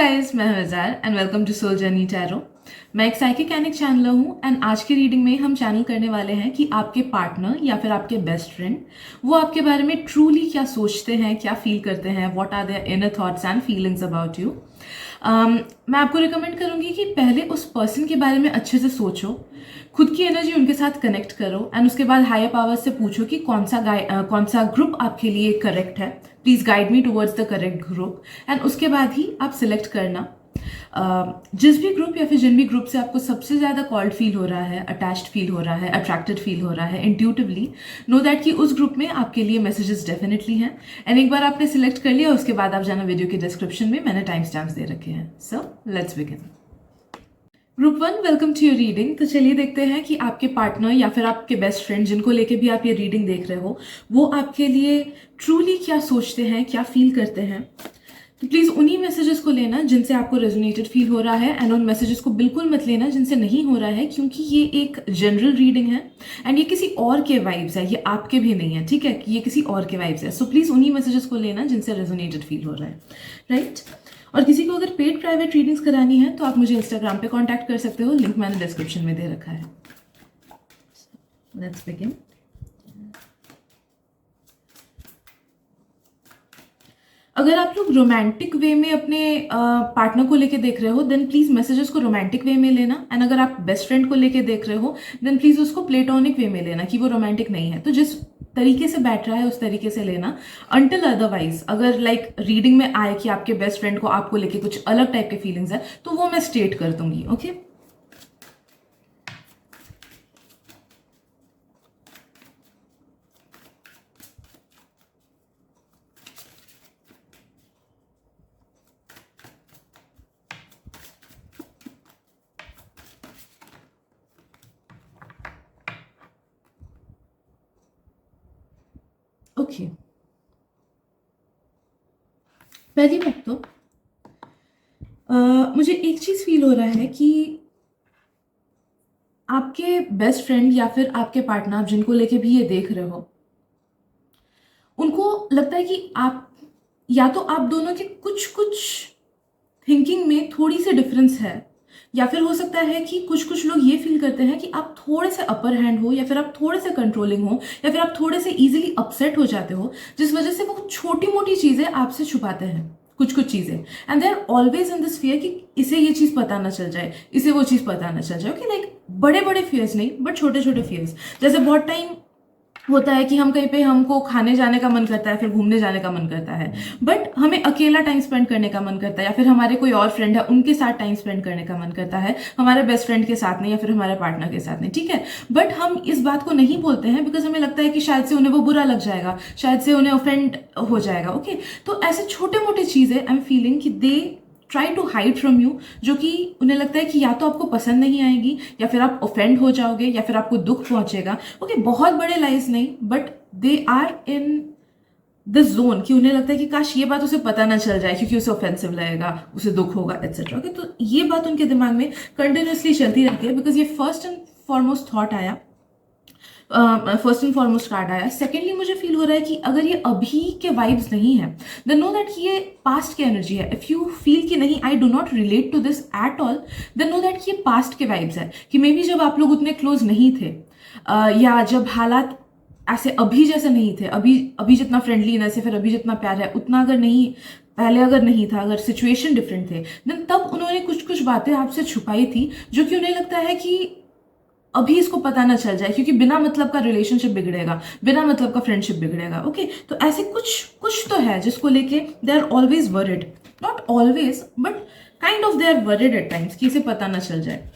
Guys, मैं हूं जार and welcome to soul journey tarot. मैं एक साइकिक चैनलर हूं एंड आज की रीडिंग में हम चैनल करने वाले हैं कि आपके पार्टनर या फिर आपके बेस्ट फ्रेंड वो आपके बारे में ट्रूली क्या सोचते हैं, क्या फील करते हैं, what are their inner thoughts and feelings about you. मैं आपको रिकमेंड करूंगी कि पहले उस पर्सन के बारे में अच्छे से सोचो, खुद की एनर्जी उनके साथ कनेक्ट करो एंड उसके बाद हायर पावर से पूछो कि कौन सा ग्रुप आपके लिए करेक्ट है। Please guide me towards the correct group and उसके बाद ही आप सिलेक्ट करना। जिस भी ग्रुप या फिर जिन भी ग्रुप से आपको सबसे ज़्यादा कॉल्ड फील हो रहा है, अटैच्ड फील हो रहा है, अट्रैक्टेड फील हो रहा है, इंट्यूटिवली नो दैट कि उस ग्रुप में आपके लिए मैसेजेस डेफिनेटली हैं। एंड एक बार आपने सिलेक्ट कर लिया, उसके बाद आप जाना वीडियो के डिस्क्रिप्शन में, मैंने टाइम स्टैम्प्स दे रखे हैं। So let's begin. Group 1, welcome to your reading. तो चलिए देखते हैं कि आपके पार्टनर या फिर आपके बेस्ट फ्रेंड जिनको लेके भी आप ये रीडिंग देख रहे हो, वो आपके लिए ट्रूली क्या सोचते हैं, क्या फील करते हैं। तो प्लीज़ उन्हीं मैसेजेस को लेना जिनसे आपको रेजोनेटेड फील हो रहा है एंड उन मैसेजेस को बिल्कुल मत लेना जिनसे नहीं हो रहा है, क्योंकि ये एक जनरल रीडिंग है एंड ये किसी और के वाइब्स है, ये आपके भी नहीं है, ठीक है, ये किसी और के वाइब्स है। सो प्लीज़ उन्हीं मैसेजेस को लेना जिनसे रेजोनेटेड फील हो रहा है, राइट। और किसी को अगर पेड प्राइवेट रीडिंग्स करानी है तो आप मुझे इंस्टाग्राम पे कांटेक्ट कर सकते हो, लिंक मैंने डिस्क्रिप्शन में दे रखा है। Let's begin. अगर आप लोग रोमांटिक वे में अपने पार्टनर को लेके देख रहे हो देन प्लीज मैसेजेस को रोमांटिक वे में लेना, एंड अगर आप बेस्ट फ्रेंड को लेके देख रहे हो देन प्लीज उसको प्लेटोनिक वे में लेना कि वो रोमांटिक नहीं है। तो जिस तरीके से बैठ रहा है उस तरीके से लेना, अनटिल अदरवाइज अगर लाइक रीडिंग में आए कि आपके बेस्ट फ्रेंड को आपको लेके कुछ अलग टाइप के फीलिंग्स है तो वो मैं स्टेट कर दूंगी, ओके। ओके, पहली बात तो मुझे एक चीज फील हो रहा है कि आपके बेस्ट फ्रेंड या फिर आपके पार्टनर जिनको लेके भी ये देख रहे हो, उनको लगता है कि आप या तो आप दोनों के कुछ कुछ थिंकिंग में थोड़ी सी डिफरेंस है, या फिर हो सकता है कि कुछ कुछ लोग ये फील करते हैं कि आप थोड़े से अपर हैंड हो, या फिर आप थोड़े से कंट्रोलिंग हो, या फिर आप थोड़े से इजीली अपसेट हो जाते हो, जिस वजह से वो छोटी मोटी चीजें आपसे छुपाते हैं, कुछ कुछ चीजें। And they are always in this fear कि इसे ये चीज पता ना चल जाए, इसे वो चीज पता ना चल जाए, ओके। लाइक बड़े बड़े फियर्स नहीं, बट छोटे छोटे फियर्स। जैसे बहुत टाइम होता है कि हम कहीं पे, हमको खाने जाने का मन करता है, फिर घूमने जाने का मन करता है, बट हमें अकेला टाइम स्पेंड करने का मन करता है, या फिर हमारे कोई और फ्रेंड है उनके साथ टाइम स्पेंड करने का मन करता है, हमारे बेस्ट फ्रेंड के साथ नहीं, या फिर हमारे पार्टनर के साथ नहीं, ठीक है। बट हम इस बात को नहीं बोलते हैं बिकॉज हमें लगता है कि शायद से उन्हें वो बुरा लग जाएगा, शायद से उन्हें ऑफेंड हो जाएगा, ओके। तो ऐसे छोटे मोटे चीजें आई एम फीलिंग कि they try to hide from you, जो कि उन्हें लगता है कि या तो आपको पसंद नहीं आएगी, या फिर आप ऑफेंड हो जाओगे, या फिर आपको दुख पहुंचेगा, ओके। बहुत बड़े लाइज नहीं, but they are in the zone कि उन्हें लगता है कि काश ये बात उसे पता ना चल जाए क्योंकि उसे ऑफेंसिव लगेगा, उसे दुख होगा, एक्सेट्रा, ओके। तो ये बात उनके दिमाग में कंटिन्यूसली चलती रहती है बिकॉज ये फर्स्ट एंड फॉरमोस्ट थॉट आया, फर्स्ट एंड फॉरमोस्ट कार्ड आया। सेकेंडली मुझे फील हो रहा है कि अगर ये अभी के वाइब्स नहीं है देन नो दैट ये पास्ट की एनर्जी है। इफ यू फील कि नहीं I do not relate to this at all, then know that ये पास्ट के वाइब्स है कि मे बी जब आप लोग उतने क्लोज नहीं थे, या जब हालात ऐसे अभी जैसे नहीं थे, अभी जितना फ्रेंडलीनेस है, फिर अभी जितना प्यार है उतना अगर नहीं, पहले अगर नहीं था, अगर सिचुएशन डिफरेंट थे, देन तब उन्होंने कुछ कुछ बातें आपसे छुपाई थी जो कि उन्हें लगता है कि अभी इसको पता ना चल जाए, क्योंकि बिना मतलब का रिलेशनशिप बिगड़ेगा, बिना मतलब का फ्रेंडशिप बिगड़ेगा, ओके। तो ऐसे कुछ कुछ तो है जिसको लेके they are always worried, not always but kind of they are worried at times कि इसे पता ना चल जाए।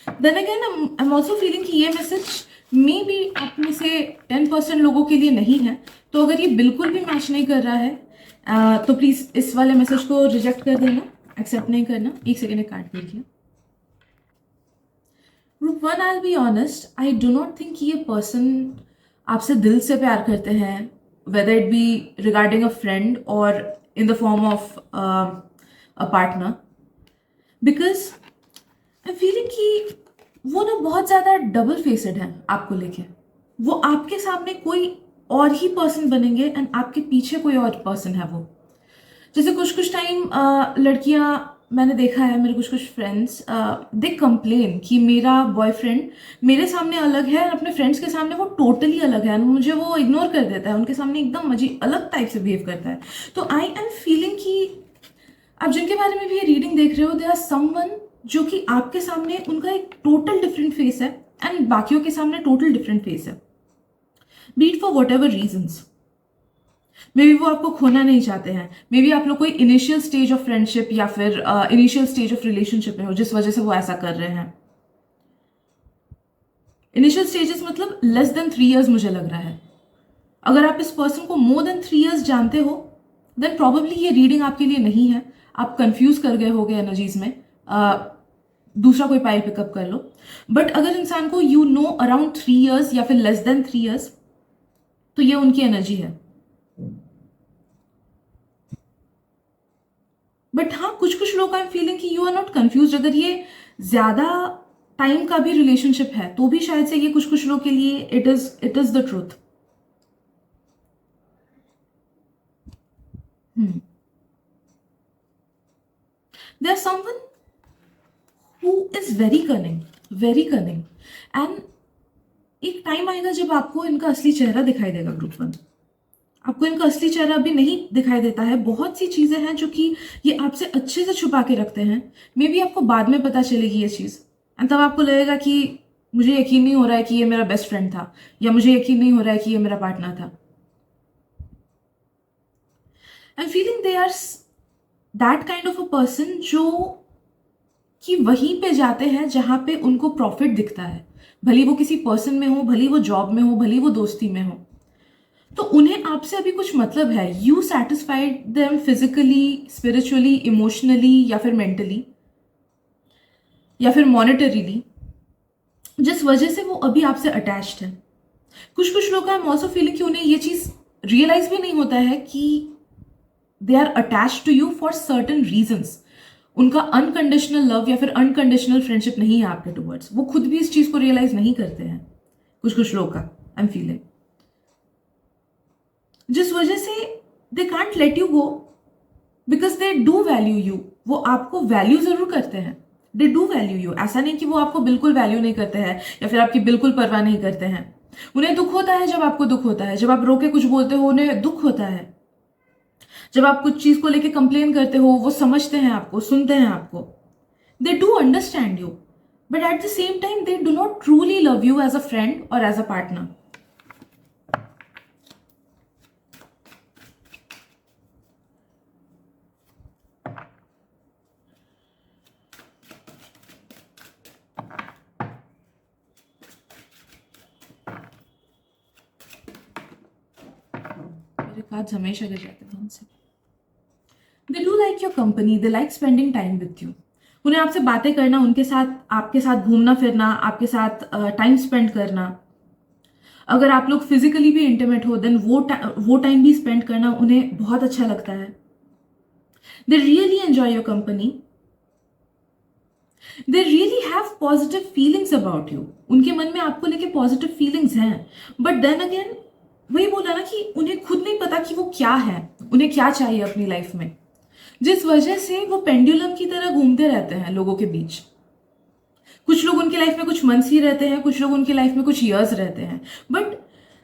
Then again I am also feeling कि ये मैसेज मे बी आप में से 10% लोगों के लिए नहीं है। तो अगर ये बिल्कुल भी मैच नहीं कर रहा है तो प्लीज इस वाले मैसेज को रिजेक्ट कर देना, एक्सेप्ट नहीं करना। एक सेकेंड एक कार्ड देखिए। Group 1, I will be honest, I do not think ये पर्सन आपसे दिल से प्यार करते हैं, whether it be regarding a friend और in the form of a partner, because I feeling कि वो ना बहुत ज़्यादा डबल फेसेड है आपको लेके। वो आपके सामने कोई और ही पर्सन बनेंगे एंड आपके पीछे कोई और पर्सन है वो। जैसे कुछ कुछ टाइम लड़कियां, मैंने देखा है, मेरे कुछ कुछ फ्रेंड्स दे कंप्लेन कि मेरा बॉयफ्रेंड मेरे सामने अलग है और अपने फ्रेंड्स के सामने वो टोटली अलग है, मुझे वो इग्नोर कर देता है, उनके सामने एकदम अजीब अलग टाइप से बिहेव करता है। तो आई एम फीलिंग कि आप जिनके बारे में भी ये रीडिंग देख रहे हो, दे आर समवन जो कि आपके सामने उनका एक टोटल डिफरेंट फेस है एंड बाकियों के सामने टोटल डिफरेंट फेस है, but for whatever reasons. Maybe वो आपको खोना नहीं चाहते हैं, मे बी आप लोग कोई इनिशियल स्टेज ऑफ फ्रेंडशिप या फिर इनिशियल स्टेज ऑफ रिलेशनशिप में हो जिस वजह से वो ऐसा कर रहे हैं। इनिशियल स्टेजेस मतलब लेस देन 3 years मुझे लग रहा है। अगर आप इस पर्सन को मोर देन 3 years जानते हो देन प्रॉबेबली ये रीडिंग आपके लिए नहीं है, आप कंफ्यूज कर गए होगे एनर्जीज में, दूसरा कोई पाइल पिकअप कर लो। बट अगर इंसान को यू नो अराउंड 3 years या फिर लेस देन 3 years, तो ये उनकी एनर्जी है। बट हाँ, कुछ कुछ लोग आई एम फीलिंग कि यू आर नॉट कंफ्यूज। अगर ये ज्यादा टाइम का भी रिलेशनशिप है तो भी शायद से ये कुछ कुछ लोग के लिए it is the truth. There someone who is very cunning and एक टाइम आएगा जब आपको इनका असली चेहरा दिखाई देगा ग्रुप 1। आपको इनका असली चेहरा अभी नहीं दिखाई देता है, बहुत सी चीजें हैं जो कि ये आपसे अच्छे से छुपा के रखते हैं। मे बी आपको बाद में पता चलेगी ये चीज एंड तब आपको लगेगा कि मुझे यकीन नहीं हो रहा है कि ये मेरा बेस्ट फ्रेंड था, या मुझे यकीन नहीं हो रहा है कि ये मेरा पार्टनर था। I am feeling they are that kind of a person जो कि वहीं पे जाते हैं जहां पे उनको प्रॉफिट दिखता है, भले वो किसी पर्सन में हो, भले वो जॉब में हो, भले वो दोस्ती में हो। तो उन्हें आपसे अभी कुछ मतलब है, you satisfied them physically, spiritually, emotionally या फिर मेंटली या फिर मॉनेटरीली, जिस वजह से वो अभी आपसे अटैच्ड है। कुछ कुछ लोग आई एम ऑल्सो फीलिंग कि उन्हें ये चीज रियलाइज भी नहीं होता है कि they are attached to you for certain reasons. उनका अनकंडीशनल लव या फिर अनकंडीशनल फ्रेंडशिप नहीं है आपके टुवर्ड्स, वो खुद भी इस चीज को रियलाइज नहीं करते हैं कुछ कुछ लोग का, आई एम फीलिंग, जिस वजह से they can't let you go because they do value you. वो आपको वैल्यू जरूर करते हैं, दे डू वैल्यू यू, ऐसा नहीं कि वो आपको बिल्कुल वैल्यू नहीं करते हैं या फिर आपकी बिल्कुल परवाह नहीं करते हैं। उन्हें दुख होता है जब आपको दुख होता है, जब आप रो के कुछ बोलते हो उन्हें दुख होता है, जब आप कुछ चीज को लेके कंप्लेन करते हो वो समझते हैं आपको, सुनते हैं आपको, they do understand you, but at the same time they do not truly love you as a friend और एज अ पार्टनर। मेरे कार्ड्स हमेशा गिर जाते हैं उनसे। They do like your company, they like spending time with you. उन्हें आपसे बातें करना, उनके साथ, आपके साथ घूमना फिरना, आपके साथ टाइम स्पेंड करना, अगर आप लोग फिजिकली भी इंटीमेट हो देन वो टाइम भी स्पेंड करना उन्हें बहुत अच्छा लगता है। They really enjoy your company, they really have positive feelings about you. उनके मन में आपको लेके पॉजिटिव फीलिंग्स हैं, बट देन अगेन वही बोला ना कि उन्हें खुद नहीं पता कि वो क्या है, उन्हें क्या चाहिए अपनी लाइफ में, जिस वजह से वो पेंडुलम की तरह घूमते रहते हैं लोगों के बीच। कुछ लोग उनकी लाइफ में कुछ मंथ्स ही रहते हैं, कुछ लोग उनकी लाइफ में कुछ ईयर्स रहते हैं। बट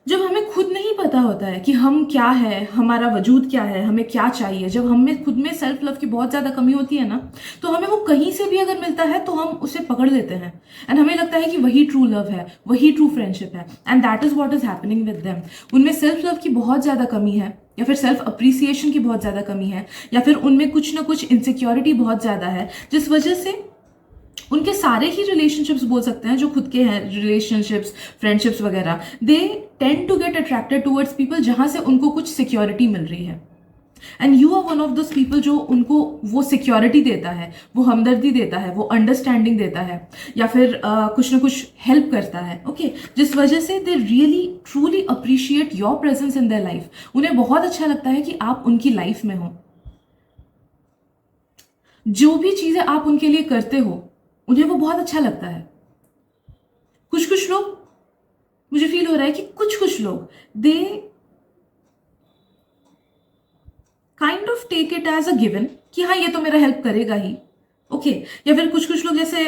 जब हमें खुद नहीं पता होता है कि हम क्या है, हमारा वजूद क्या है, हमें क्या चाहिए, जब हमें खुद में सेल्फ लव की बहुत ज्यादा कमी होती है ना, तो हमें वो कहीं से भी अगर मिलता है तो हम उसे पकड़ लेते हैं एंड हमें लगता है कि वही ट्रू लव है, वही ट्रू फ्रेंडशिप है, and that is what is happening with them. उनमें सेल्फ लव की बहुत ज्यादा कमी है, या फिर सेल्फ अप्रिसिएशन की बहुत ज्यादा कमी है, या फिर उनमें कुछ ना कुछ इनसिक्योरिटी बहुत ज्यादा है, जिस वजह से उनके सारे ही रिलेशनशिप्स बोल सकते हैं जो खुद के हैं, रिलेशनशिप्स, फ्रेंडशिप्स वगैरह, they tend to get attracted towards people जहां से उनको कुछ सिक्योरिटी मिल रही है। And you are one of those people जो उनको वो सिक्योरिटी देता है, वो हमदर्दी देता है, वो अंडरस्टैंडिंग देता है, या फिर कुछ ना कुछ हेल्प करता है, ओके जिस वजह से they really truly appreciate your presence in their life. उन्हें बहुत अच्छा लगता है कि आप उनकी लाइफ में हो, जो भी चीजें आप उनके लिए करते हो उन्हें वो बहुत अच्छा लगता है। कुछ कुछ लोग, मुझे फील हो रहा है कि कुछ कुछ लोग they kind of take it as a given कि हाँ ये तो मेरा हेल्प करेगा ही, ओके। या फिर कुछ कुछ लोग जैसे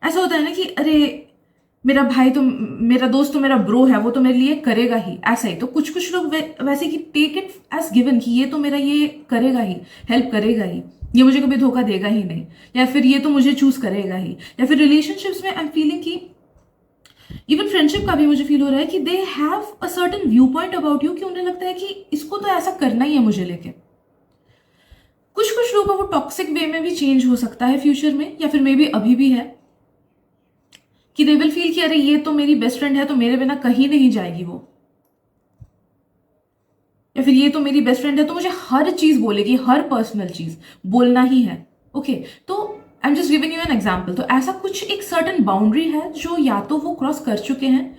ऐसा होता है ना कि अरे मेरा भाई तो, मेरा दोस्त तो मेरा ब्रो है, वो तो मेरे लिए करेगा ही, ऐसा ही। तो कुछ कुछ लोग वैसे कि टेक इट एज गिवन कि ये तो मेरा ये करेगा ही, हेल्प करेगा ही, ये मुझे कभी धोखा देगा ही नहीं, या फिर ये तो मुझे चूज करेगा ही। या फिर रिलेशनशिप्स में आई एम फीलिंग कि इवन फ्रेंडशिप का भी मुझे फील हो रहा है कि they have a certain view point about you, कि उन्हें लगता है कि इसको तो ऐसा करना ही है मुझे लेके। कुछ कुछ लोगों का वो टॉक्सिक वे में भी चेंज हो सकता है फ्यूचर में, या फिर मे बी अभी भी है, कि दे विल फील कि अरे ये तो मेरी बेस्ट फ्रेंड है तो मेरे बिना कहीं नहीं जाएगी वो, या फिर ये तो मेरी बेस्ट फ्रेंड है तो मुझे हर चीज बोलेगी, हर पर्सनल चीज बोलना ही है, ओके। तो I am just giving you an example. तो ऐसा कुछ एक सर्टन बाउंड्री है जो या तो वो क्रॉस कर चुके हैं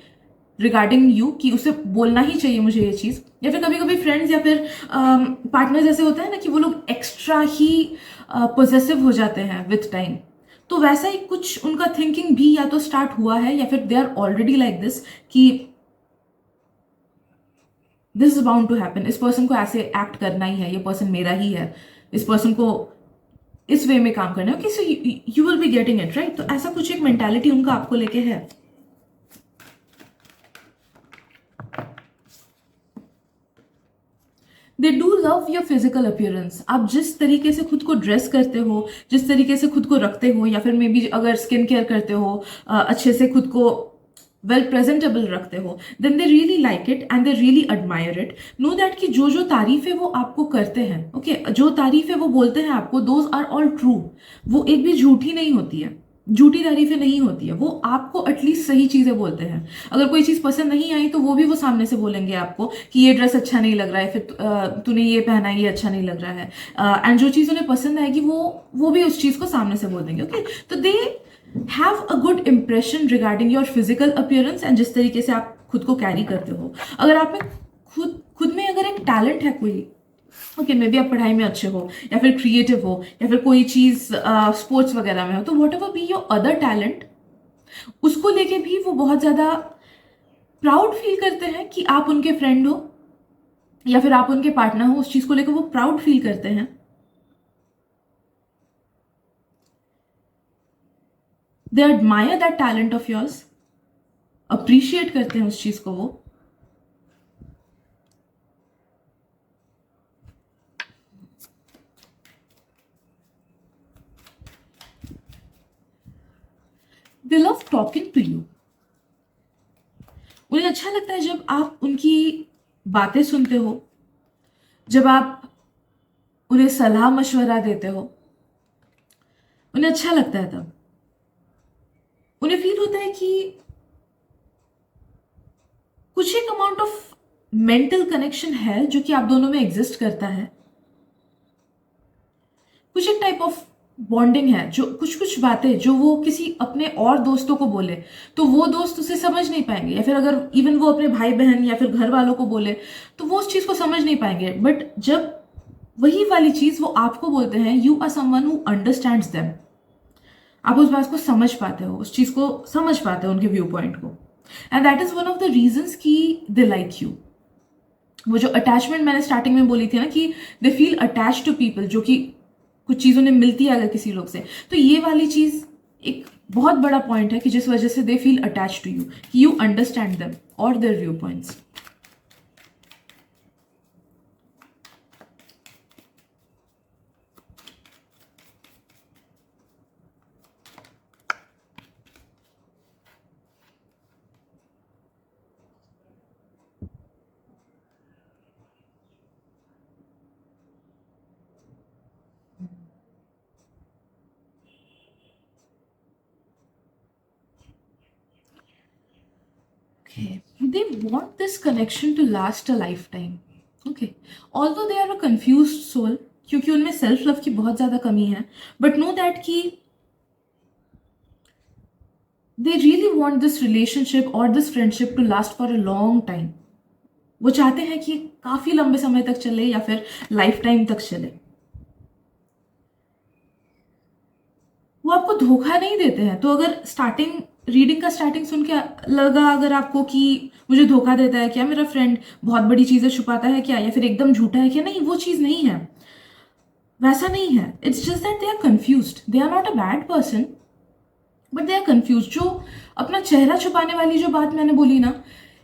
रिगार्डिंग यू, कि उसे बोलना ही चाहिए मुझे ये चीज। या फिर कभी कभी फ्रेंड्स या फिर पार्टनर्स ऐसे होते हैं ना कि वो लोग एक्स्ट्रा ही पोजेसिव हो जाते हैं विथ टाइम। तो वैसा ही कुछ उनका थिंकिंग भी या तो स्टार्ट हुआ है, या फिर they are already like this, कि this is bound to happen, इस पर्सन को ऐसे एक्ट करना ही है, ये पर्सन मेरा ही है, इस पर्सन को इस वे में काम करना है, okay. So you will be getting it right. तो ऐसा कुछ एक मेंटालिटी उनका आपको लेके है। They do love your physical appearance. आप जिस तरीके से खुद को ड्रेस करते हो, जिस तरीके से खुद को रखते हो, या फिर मे बी अगर स्किन केयर करते हो, अच्छे से खुद को वेल प्रेजेंटेबल रखते हो, then they really like it and they really admire it. Know that कि जो जो तारीफें वो आपको करते हैं, ओके, जो तारीफें वो बोलते हैं आपको, दोज आर ऑल ट्रू। वो एक भी झूठी नहीं होती है, झूठी तारीफें नहीं होती है, वो आपको एटलीस्ट सही चीजें बोलते हैं। अगर कोई चीज पसंद नहीं आई तो वो भी वो सामने से बोलेंगे आपको कि ये ड्रेस अच्छा नहीं लग रहा है, फिर तूने ये पहना है, ये अच्छा नहीं लग रहा है। एंड जो चीज उन्हें पसंद आएगी वो भी उस चीज को सामने से बोल देंगे, ओके। तो they have a good impression regarding your physical appearance and जिस तरीके से आप खुद को कैरी करते हो। अगर आप में खुद में अगर एक टैलेंट है कोई, ओके, मे बी आप पढ़ाई में अच्छे हो, या फिर क्रिएटिव हो, या फिर कोई चीज स्पोर्ट्स वगैरह में हो, तो what ever be your other talent, उसको लेके भी वो बहुत ज्यादा प्राउड फील करते हैं कि आप उनके फ्रेंड हो या फिर आप उनके पार्टनर हो। उस चीज को लेकर वो प्राउड फील करते हैं। They admire that talent of yours, appreciate करते हैं उस चीज को वो। They love talking to you. उन्हें अच्छा लगता है जब आप उनकी बातें सुनते हो, जब आप उन्हें सलाह मशवरा देते हो, उन्हें अच्छा लगता है। तब उन्हें फील होता है कि कुछ एक अमाउंट ऑफ मेंटल कनेक्शन है जो कि आप दोनों में एग्जिस्ट करता है। कुछ एक टाइप ऑफ बॉन्डिंग है, जो कुछ कुछ बातें जो वो किसी अपने और दोस्तों को बोले तो वो दोस्त उसे समझ नहीं पाएंगे, या फिर अगर इवन वो अपने भाई बहन या फिर घर वालों को बोले तो वो उस चीज को समझ नहीं पाएंगे। बट जब वही वाली चीज वो आपको बोलते हैं, you are someone who understands them, आप उस बात को समझ पाते हो, उस चीज को समझ पाते हो, उनके व्यू पॉइंट को। And that is one of the reasons कि दे लाइक यू। वो जो अटैचमेंट मैंने स्टार्टिंग में बोली थी ना कि they feel attach to people, जो कि कुछ चीज़ उन्हें मिलती है अगर किसी लोग से, तो ये वाली चीज़ एक बहुत बड़ा पॉइंट है कि जिस वजह से they feel attach to you, कि यू अंडरस्टैंड देम और their view points. Okay. They want this connection to last a lifetime. Okay. Although they are a confused soul, क्योंकि उनमें सेल्फ लव की बहुत ज्यादा कमी है, बट नो दैट कि they really want this relationship or this friendship to last for a long time. वो चाहते हैं कि काफी लंबे समय तक चले या फिर लाइफ टाइम तक चले। वो आपको धोखा नहीं देते हैं। तो अगर स्टार्टिंग रीडिंग का स्टार्टिंग सुन के लगा अगर आपको कि मुझे धोखा देता है क्या मेरा फ्रेंड, बहुत बड़ी चीजें छुपाता है क्या, या फिर एकदम झूठा है क्या? नहीं, वो चीज नहीं है, वैसा नहीं है। It's just that they are confused, they are not a bad person, but they are confuse. जो अपना चेहरा छुपाने वाली जो बात मैंने बोली ना,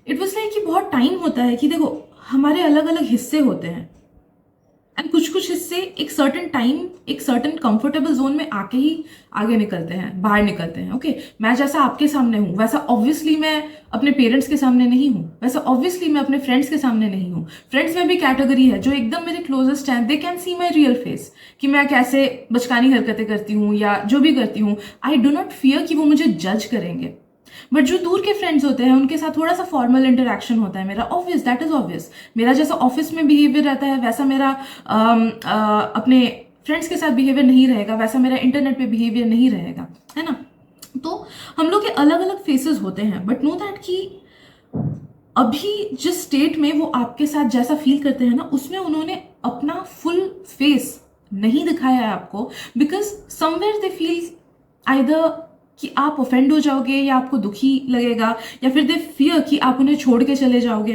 इट वॉज लाइक कि बहुत टाइम होता है कि देखो हमारे अलग अलग हिस्से होते हैं, एंड कुछ कुछ हिस्से एक सर्टन टाइम, एक सर्टन कंफर्टेबल जोन में आके ही आगे निकलते हैं, बाहर निकलते हैं। ओके, मैं जैसा आपके सामने हूँ वैसा ऑब्वियसली मैं अपने पेरेंट्स के सामने नहीं हूँ, वैसा ऑब्वियसली मैं अपने फ्रेंड्स के सामने नहीं हूँ। फ्रेंड्स में भी कैटेगरी है जो एकदम मेरे क्लोजेस्ट हैं, they can see my real face, कि मैं कैसे बचकानी हरकतें करती हूँ या जो भी करती हूँ। आई डो नॉट फियर कि वो मुझे जज करेंगे। बट जो दूर के फ्रेंड्स होते हैं उनके साथ थोड़ा सा फॉर्मल इंटरेक्शन होता है मेरा, ऑब्वियस, दैट इज ऑब्वियस। मेरा जैसा ऑफिस में बिहेवियर रहता है वैसा मेरा अपने फ्रेंड्स के साथ बिहेवियर नहीं रहेगा, वैसा मेरा इंटरनेट पे बिहेवियर नहीं रहेगा, है ना। तो हम लोग के अलग अलग फेसेस होते हैं, बट नो दैट कि अभी जिस स्टेट में वो आपके साथ जैसा फील करते हैं ना, उसमें उन्होंने अपना फुल फेस नहीं दिखाया है आपको, because somewhere they feel either कि आप ऑफेंड हो जाओगे या आपको दुखी लगेगा, या फिर दे फियर कि आप उन्हें छोड़ के चले जाओगे,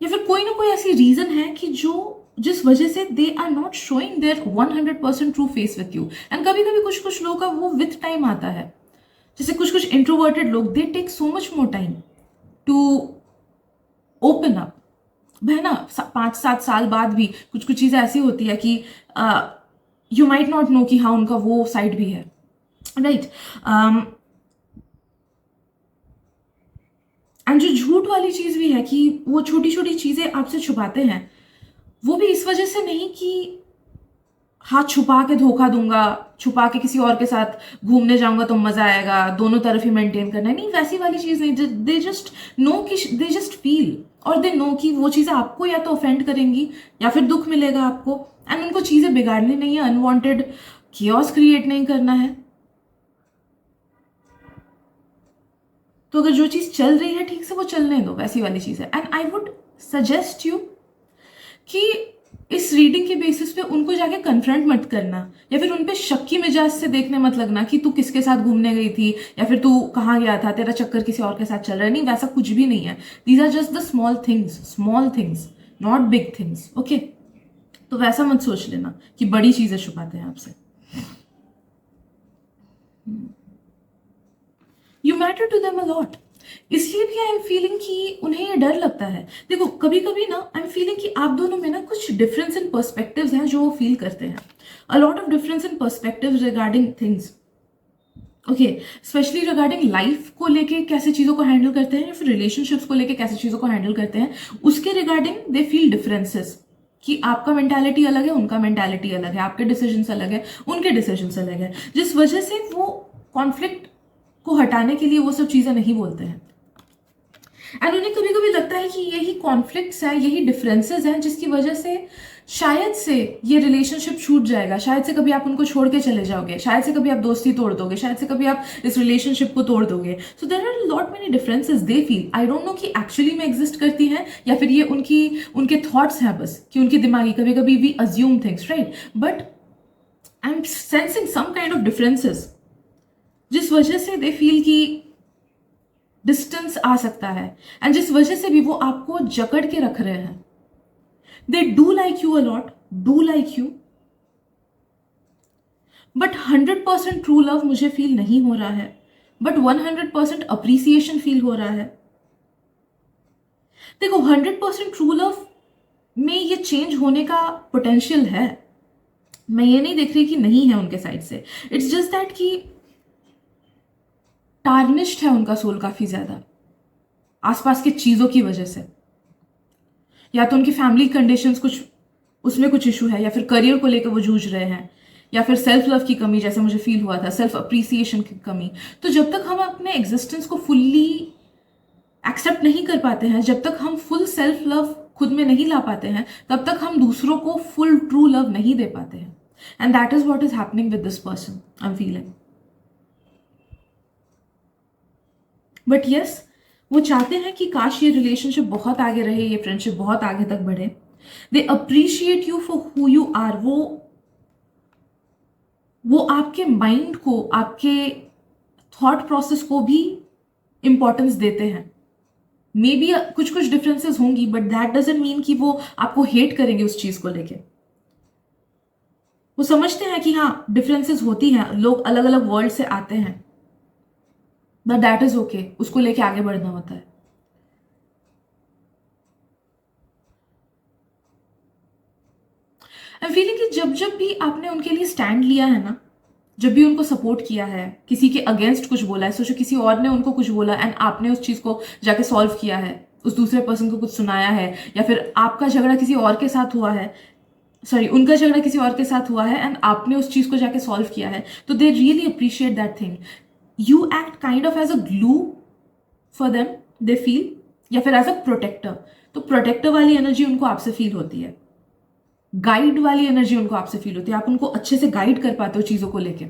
या फिर कोई ना कोई ऐसी रीजन है कि जिस वजह से they are not showing their 100% true face with you. And कभी कभी कुछ कुछ लोगों का वो विथ टाइम आता है, जैसे कुछ कुछ इंट्रोवर्टेड लोग, they take so much more time to open up, है ना। 5-7 साल बाद भी कुछ कुछ चीजें ऐसी होती है कि यू माइट नॉट नो कि हाँ उनका वो साइड भी है, राइट। एंड जो झूठ वाली चीज भी है कि वो छोटी छोटी चीजें आपसे छुपाते हैं, वो भी इस वजह से नहीं कि हाथ छुपा के धोखा दूंगा, छुपा के किसी और के साथ घूमने जाऊंगा तो मजा आएगा, दोनों तरफ ही मेंटेन करना है, नहीं, वैसी वाली चीज नहीं। दे जस्ट नो कि दे जस्ट फील, और दे नो कि वो चीजें आपको या तो ऑफेंड करेंगी या फिर दुख मिलेगा आपको, एंड उनको चीजें बिगाड़नी नहीं है, अनवांटेड कियोस क्रिएट नहीं करना है। तो अगर जो चीज चल रही है ठीक से वो चलने दो, वैसी वाली चीज है। And I would suggest you कि इस रीडिंग के बेसिस पे उनको जाके कन्फ्रंट मत करना, या फिर उन पे शक की मिजाज से देखने मत लगना कि तू किसके साथ घूमने गई थी या फिर तू कहाँ गया था, तेरा चक्कर किसी और के साथ चल रहा है। नहीं, वैसा कुछ भी नहीं है। These are just the small things, not big things. Okay, तो वैसा मत सोच लेना कि बड़ी चीजें छुपाते हैं आपसे। You matter to them a lot, इसलिए भी आई एम फीलिंग कि उन्हें ये डर लगता है। देखो कभी कभी ना आई एम फीलिंग कि आप दोनों में ना कुछ डिफरेंस इन पर्सपेक्टिव्स हैं जो वो फील करते हैं, a lot of difference in perspectives regarding things. Okay, specially regarding life को लेके कैसे चीज़ों को हैंडल करते हैं, या फिर रिलेशनशिप्स को लेके कैसे चीज़ों को हैंडल करते हैं, उसके रिगार्डिंग दे फील डिफरेंसेस, कि आपका मेंटालिटी अलग है, उनका मेंटालिटी अलग है, आपके डिसीजंस अलग है, उनके डिसीजंस अलग है, जिस वजह से वो कॉन्फ्लिक्ट को हटाने के लिए वो सब चीज़ें नहीं बोलते हैं। एंड उन्हें कभी कभी लगता है कि यही कॉन्फ्लिक्ट्स हैं, यही डिफरेंसेस हैं जिसकी वजह से शायद से ये रिलेशनशिप छूट जाएगा, शायद से कभी आप उनको छोड़ के चले जाओगे, शायद से कभी आप दोस्ती तोड़ दोगे, शायद से कभी आप इस रिलेशनशिप को तोड़ दोगे। So there are lot many differences they feel. I don't know कि एक्चुअली में एग्जिस्ट करती हैं या फिर ये उनके थॉट्स हैं बस, कि उनकी दिमागी, कभी कभी we assume things, right. But I am sensing some kind of differences जिस वजह से दे फील कि डिस्टेंस आ सकता है, एंड जिस वजह से भी वो आपको जकड़ के रख रहे हैं। दे do like you a lot, do like you, but 100% true love मुझे फील नहीं हो रहा है, बट 100% अप्रिसिएशन फील हो रहा है। देखो 100% ट्रू लव में ये चेंज होने का पोटेंशियल है, मैं ये नहीं देख रही कि नहीं है उनके साइड से। इट्स जस्ट दैट कि टार्निश्ड है उनका सोल काफी ज्यादा आसपास की चीजों की वजह से, या तो उनकी फैमिली कंडीशंस कुछ, उसमें कुछ इशू है, या फिर करियर को लेकर वो जूझ रहे हैं, या फिर सेल्फ लव की कमी, जैसे मुझे फील हुआ था, सेल्फ अप्रिसिएशन की कमी। तो जब तक हम अपने एग्जिस्टेंस को फुल्ली एक्सेप्ट नहीं कर पाते हैं, जब तक हम फुल सेल्फ लव खुद में नहीं ला पाते हैं, तब तक हम दूसरों को फुल ट्रू लव नहीं दे पाते हैं। And that is what is happening with this person I am feeling. But yes, वो चाहते हैं कि काश ये रिलेशनशिप बहुत आगे रहे, ये फ्रेंडशिप बहुत आगे तक बढ़े। They appreciate you for who you are. वो आपके माइंड को, आपके थॉट प्रोसेस को भी इंपॉर्टेंस देते हैं। मे बी कुछ कुछ डिफरेंसेस होंगी, बट दैट डजंट मीन कि वो आपको हेट करेंगे उस चीज को लेके। वो समझते हैं कि हाँ डिफरेंसेस होती हैं, लोग अलग अलग वर्ल्ड से आते हैं, बट दैट इज ओके, उसको लेके आगे बढ़ना होता है। आई एम फीलिंग कि जब जब भी आपने उनके लिए स्टैंड लिया है ना, जब भी उनको सपोर्ट किया है, किसी के अगेंस्ट कुछ बोला है, सोचो किसी और ने उनको कुछ बोला एंड आपने उस चीज को जाके सॉल्व किया है, उस दूसरे पर्सन को कुछ सुनाया है, या फिर आपका झगड़ा किसी और के साथ हुआ है, सॉरी उनका झगड़ा किसी और के साथ हुआ है एंड आपने उस चीज को जाके सॉल्व किया है, तो they really appreciate that thing. You act kind of as a glue for them, they feel, या फिर एज अ प्रोटेक्टर। तो प्रोटेक्टर वाली एनर्जी उनको आपसे फील होती है, गाइड वाली एनर्जी उनको आपसे फील होती है, आप उनको अच्छे से गाइड कर पाते हो चीजों को लेके।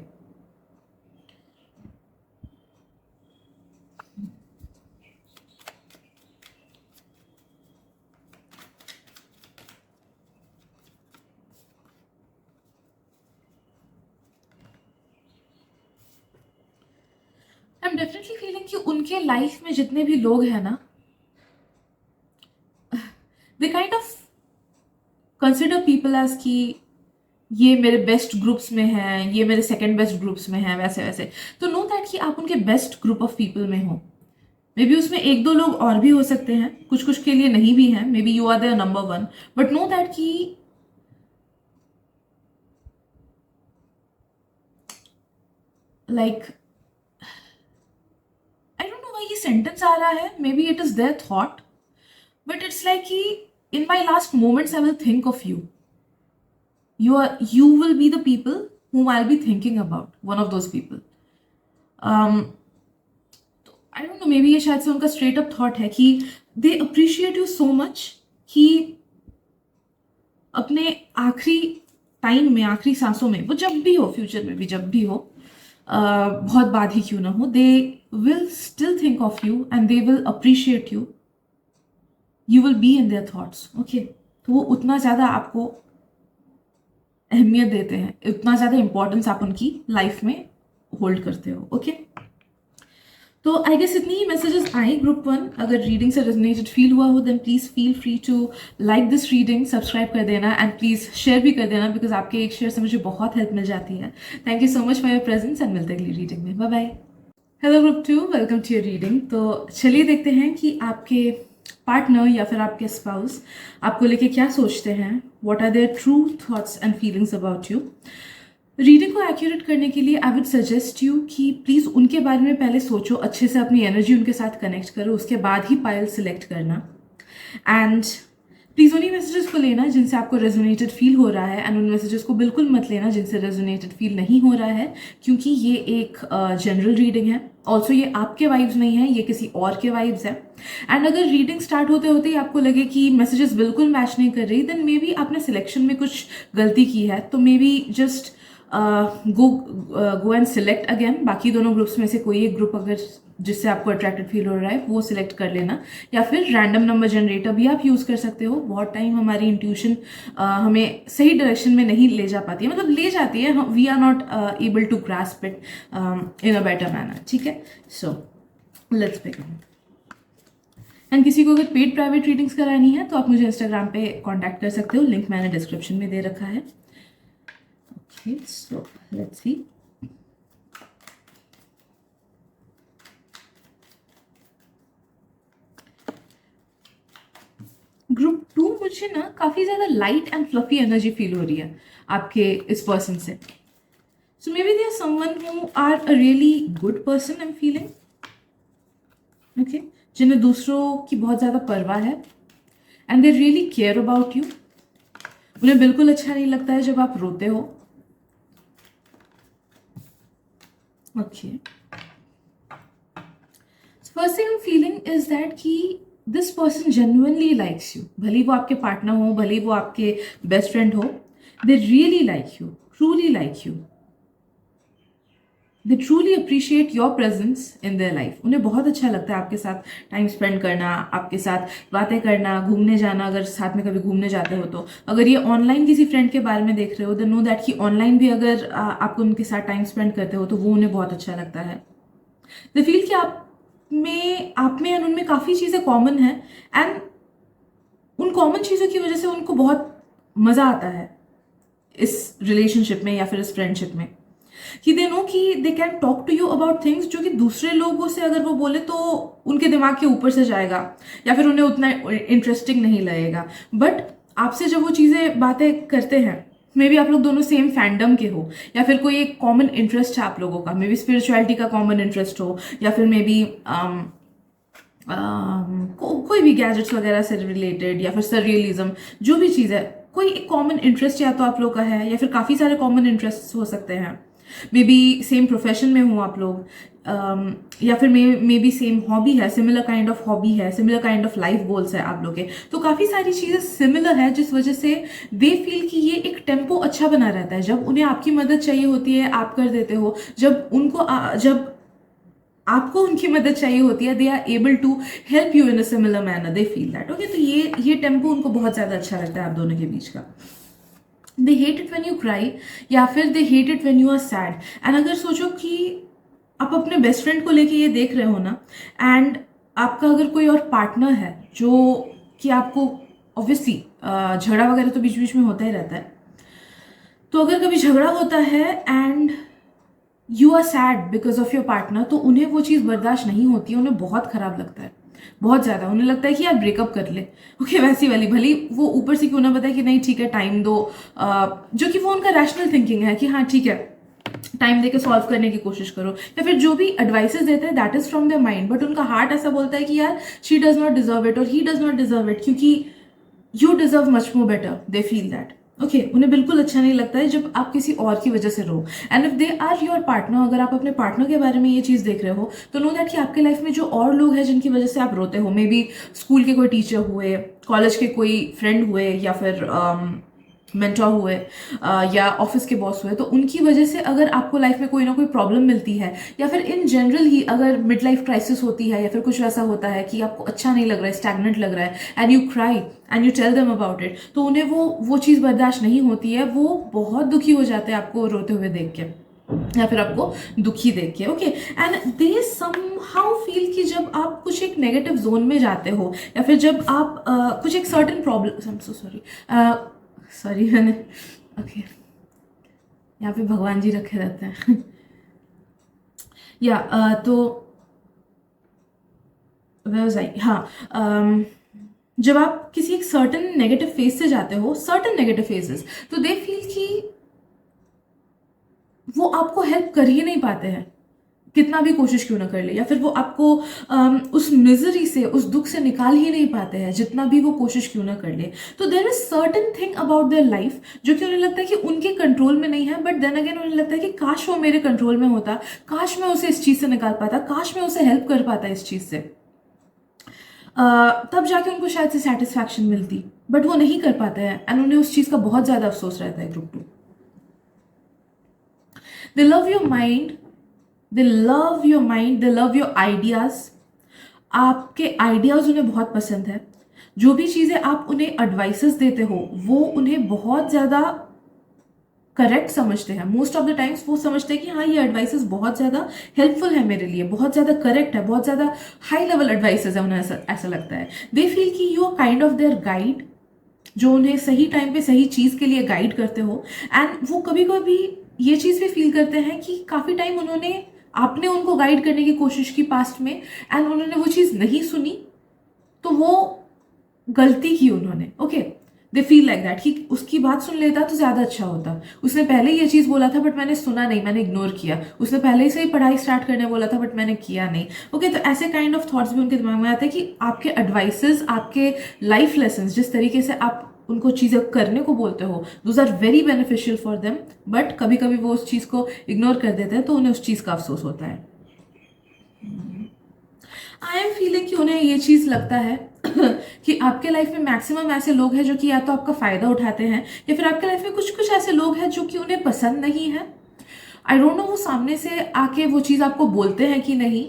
आई एम डेफिनेटली फीलिंग कि उनके लाइफ में जितने भी लोग हैं ना, they kind of consider people as कि ये मेरे बेस्ट ग्रुप्स में हैं, ये मेरे सेकंड बेस्ट ग्रुप्स में हैं, वैसे वैसे। तो नो दैट कि आप उनके बेस्ट ग्रुप ऑफ पीपल में हो। मे बी उसमें एक दो लोग और भी हो सकते हैं, कुछ कुछ के लिए नहीं भी हैं, maybe you are their number one, but know that कि like I don't know why ये सेंटेंस आ रहा है, maybe it is their thought, but it's like कि in my last moments I will think of you, you will be the people whom I'll be thinking about, one of those people. I don't no, may be ये शायद से उनका straight up thought है कि दे appreciate you so much कि अपने आखिरी time में, आखिरी सांसों में, वो जब भी हो, फ्यूचर में भी जब भी हो, बहुत बाद ही क्यों ना हो, they will still think of you and they will appreciate you, you will be in their thoughts. Okay, तो वो उतना ज़्यादा आपको अहमियत देते हैं, उतना ज़्यादा इंपॉर्टेंस आप उनकी लाइफ में होल्ड करते हो। ओके, तो आई गेस इतनी ही मैसेजेस आए ग्रुप वन। अगर रीडिंग से रेजोनेटेड फील हुआ हो then please feel free to like this reading, subscribe कर देना एंड प्लीज़ शेयर भी कर देना, बिकॉज आपके एक शेयर से मुझे बहुत हेल्प मिल जाती है। Thank you so much for your presence and मिलते हैं अगली रीडिंग में। Bye bye. Hello group two, welcome to your reading. तो चलिए देखते हैं कि आपके पार्टनर या फिर आपके स्पाउस आपको लेके क्या सोचते हैं, what are their true thoughts and feelings about you. Reading को एक्यूरेट करने के लिए आई वुड सजेस्ट यू कि प्लीज़ उनके बारे में पहले सोचो, अच्छे से अपनी एनर्जी उनके साथ कनेक्ट करो, उसके बाद ही पायल सिलेक्ट करना। एंड प्लीज़ उन्हीं मैसेजेस को लेना जिनसे आपको रेजोनेटेड फील हो रहा है, एंड उन मैसेजेस को बिल्कुल मत लेना जिनसे रेजोनेटेड फील नहीं हो रहा है, क्योंकि ये एक जनरल रीडिंग है। ऑल्सो ये आपके वाइब्स नहीं है, ये किसी और के वाइब्स है। एंड अगर रीडिंग स्टार्ट होते होते ही आपको लगे कि मैसेजेस बिल्कुल मैच नहीं कर रही, देन मे बी आपने सिलेक्शन में कुछ गलती की है, तो may be just go and select again. बाकी दोनों ग्रुप्स में से कोई एक ग्रुप अगर जिससे आपको अट्रैक्टेड फील हो रहा है वो सिलेक्ट कर लेना, या फिर रैंडम नंबर जनरेटर भी आप यूज़ कर सकते हो। बहुत टाइम हमारी इंट्यूशन हमें सही डायरेक्शन में नहीं ले जा पाती है, मतलब ले जाती है, we are not able to grasp it in a better manner. ठीक है, सो लेट्स बिगिन। एंड किसी को अगर पेड प्राइवेट रीडिंग्स करानी है तो आप मुझे इंस्टाग्राम पे कांटेक्ट कर सकते हो, लिंक मैंने डिस्क्रिप्शन में दे रखा है। Okay, so let's see. Group two, मुझे ना काफ़ी ज़्यादा light and fluffy energy feel हो रही है आपके इस पर्सन से। So maybe they are someone who are a really good person, I am feeling. Okay, जिन्हें दूसरों की बहुत ज़्यादा परवाह है and they really care about you. उन्हें बिल्कुल अच्छा नहीं लगता है जब आप रोते हो। Okay, first thing I am feeling is that कि this person genuinely likes you. भले वो आपके पार्टनर हो, भले वो आपके बेस्ट फ्रेंड हो, they really like you, truly like you. They truly appreciate your presence in their life. उन्हें बहुत अच्छा लगता है आपके साथ टाइम स्पेंड करना, आपके साथ बातें करना, घूमने जाना, अगर साथ में कभी घूमने जाते हो तो। अगर ये ऑनलाइन किसी फ्रेंड के बारे में देख रहे हो, देन नो दैट कि ऑनलाइन भी अगर आप उनके साथ टाइम स्पेंड करते हो तो वो उन्हें बहुत अच्छा लगता है। दे फील कि आप आप में एंड उनमें काफ़ी चीज़ें कॉमन हैं, एंड उन कॉमन चीज़ों की वजह से उनको बहुत मज़ा आता है इस रिलेशनशिप में या फिर इस फ्रेंडशिप में, कि दे नो कि they can talk to you about things जो कि दूसरे लोगों से अगर वो बोले तो उनके दिमाग के ऊपर से जाएगा या फिर उन्हें उतना इंटरेस्टिंग नहीं लगेगा। बट आपसे जब वो चीज़ें बातें करते हैं, मे बी आप लोग दोनों सेम फैंडम के हो या फिर कोई एक कॉमन इंटरेस्ट है आप लोगों का, मे बी स्पिरिचुअलिटी का कॉमन इंटरेस्ट हो या फिर मे बी कोई भी गैजेट्स वगैरह से रिलेटेड या फिर सरियलिज्म, जो भी चीज़ है, कोई एक कॉमन इंटरेस्ट या तो आप लोग का है या फिर काफ़ी सारे कॉमन इंटरेस्ट हो सकते हैं। मे बी सेम प्रोफेशन में हो आप लोग, या फिर मे बी सेम हॉबी है, सिमिलर काइंड ऑफ हॉबी है, similar kind of life goals है आप लोग के, तो काफ़ी सारी चीज़ें सिमिलर है जिस वजह से दे फील कि ये एक टेम्पो अच्छा बना रहता है। जब उन्हें आपकी मदद चाहिए होती है आप कर देते हो, जब आपको उनकी मदद चाहिए होती है they are able to help you in a similar manner, they feel that. Okay, तो ये टेम्पो उनको बहुत ज़्यादा अच्छा लगता है आप दोनों के बीच का। They hate it when you cry या फिर they hate it when you are sad. And अगर सोचो कि आप अपने बेस्ट फ्रेंड को लेके ये देख रहे हो ना, एंड आपका अगर कोई और पार्टनर है जो कि आपको ऑब्वियसली झगड़ा वगैरह तो बीच बीच में होता ही रहता है, तो अगर कभी झगड़ा होता है and you are sad because of your partner, तो उन्हें वो चीज़ बर्दाश्त नहीं होती है, उन्हें बहुत खराब लगता है, बहुत ज़्यादा। उन्हें लगता है कि यार ब्रेकअप कर ले। ओके, वैसी वाली, भली वो ऊपर से क्यों ना बताए कि नहीं ठीक है टाइम दो, जो कि वो उनका रैशनल थिंकिंग है कि हाँ ठीक है टाइम दे के सॉल्व करने की कोशिश करो, या फिर जो भी एडवाइसेस देते हैं that is from their mind, but उनका हार्ट ऐसा बोलता है कि यार she does not deserve it और he does not deserve it, क्योंकि you deserve much more better, they feel that. Okay, उन्हें बिल्कुल अच्छा नहीं लगता है जब आप किसी और की वजह से रो। And if they are your partner, अगर आप अपने पार्टनर के बारे में ये चीज़ देख रहे हो तो नो दैट कि आपके लाइफ में जो और लोग हैं जिनकी वजह से आप रोते हो, मे बी स्कूल के कोई टीचर हुए, कॉलेज के कोई फ्रेंड हुए, या फिर मेंटोर हुए, या ऑफिस के बॉस हुए, तो उनकी वजह से अगर आपको लाइफ में कोई ना कोई प्रॉब्लम मिलती है, या फिर इन जनरल ही अगर मिड लाइफ क्राइसिस होती है या फिर कुछ वैसा होता है कि आपको अच्छा नहीं लग रहा है, स्टैग्नेंट लग रहा है, and you cry and you tell them about it, तो उन्हें वो चीज़ बर्दाश्त नहीं होती है, वो बहुत दुखी हो जाते हैं आपको रोते हुए देख के या फिर आपको दुखी देख के। Okay, and they somehow feel कि जब आप कुछ एक नेगेटिव जोन में जाते हो या फिर जब आप कुछ एक certain problem, I am so sorry मैंने, ओके यहाँ पे भगवान जी रखे रहते हैं या तो व्यवसाय, हाँ, जब आप किसी एक सर्टेन नेगेटिव फेज से जाते हो, सर्टेन नेगेटिव फेजेस, तो दे फील कि वो आपको हेल्प कर ही नहीं पाते हैं कितना भी कोशिश क्यों ना कर ले, या फिर वो आपको उस मिजरी से, उस दुख से निकाल ही नहीं पाते हैं जितना भी वो कोशिश क्यों ना कर ले। तो there is certain thing about their life जो कि उन्हें लगता है कि उनके कंट्रोल में नहीं है, बट देन अगेन उन्हें लगता है कि काश वो मेरे कंट्रोल में होता, काश मैं उसे इस चीज़ से निकाल पाता, काश मैं उसे हेल्प कर पाता इस चीज़ से, तब जाके उनको शायद से सेटिस्फैक्शन मिलती, बट वो नहीं कर पाते हैं एंड उन्हें उस चीज़ का बहुत ज़्यादा अफसोस रहता है। Group 2, they love your mind, they love your mind, they love your ideas, आपके आइडियाज़ उन्हें बहुत पसंद है, जो भी चीज़ें आप उन्हें एडवाइसेस देते हो वो उन्हें बहुत ज़्यादा करेक्ट समझते हैं। मोस्ट ऑफ द टाइम्स वो समझते हैं कि हाँ ये एडवाइसेस बहुत ज़्यादा हेल्पफुल है मेरे लिए, बहुत ज़्यादा करेक्ट है, बहुत ज़्यादा हाई लेवल एडवाइसेस है, उन्हें ऐसा लगता है। दे फील कि you are kind of their guide, जो उन्हें सही टाइम पे सही चीज़ के लिए गाइड करते हो। एंड वो कभी कभी ये चीज़ भी फील करते हैं कि काफ़ी टाइम आपने उनको गाइड करने की कोशिश की पास्ट में एंड उन्होंने वो चीज़ नहीं सुनी, तो वो गलती की उन्होंने। Okay, they feel like that कि उसकी बात सुन लेता तो ज़्यादा अच्छा होता, उसने पहले ये चीज़ बोला था बट मैंने सुना नहीं, मैंने इग्नोर किया, उसने पहले से ही पढ़ाई स्टार्ट करने बोला था बट मैंने किया नहीं। ओके, तो ऐसे काइंड ऑफ थॉट्स भी उनके दिमाग में आते हैं कि आपके एडवाइसेस, आपके लाइफ लेसन, जिस तरीके से आप उनको चीज़ें करने को बोलते हो, those are very beneficial for them, but कभी कभी वो उस चीज़ को इग्नोर कर देते हैं तो उन्हें उस चीज़ का अफसोस होता है। आई एम फीलिंग कि उन्हें ये चीज़ लगता है कि आपके लाइफ में मैक्सिमम ऐसे लोग हैं जो कि या तो आपका फ़ायदा उठाते हैं या फिर आपके लाइफ में कुछ कुछ ऐसे लोग हैं जो कि उन्हें पसंद नहीं है। आई डोंट नो वो सामने से आके वो चीज़ आपको बोलते हैं कि नहीं,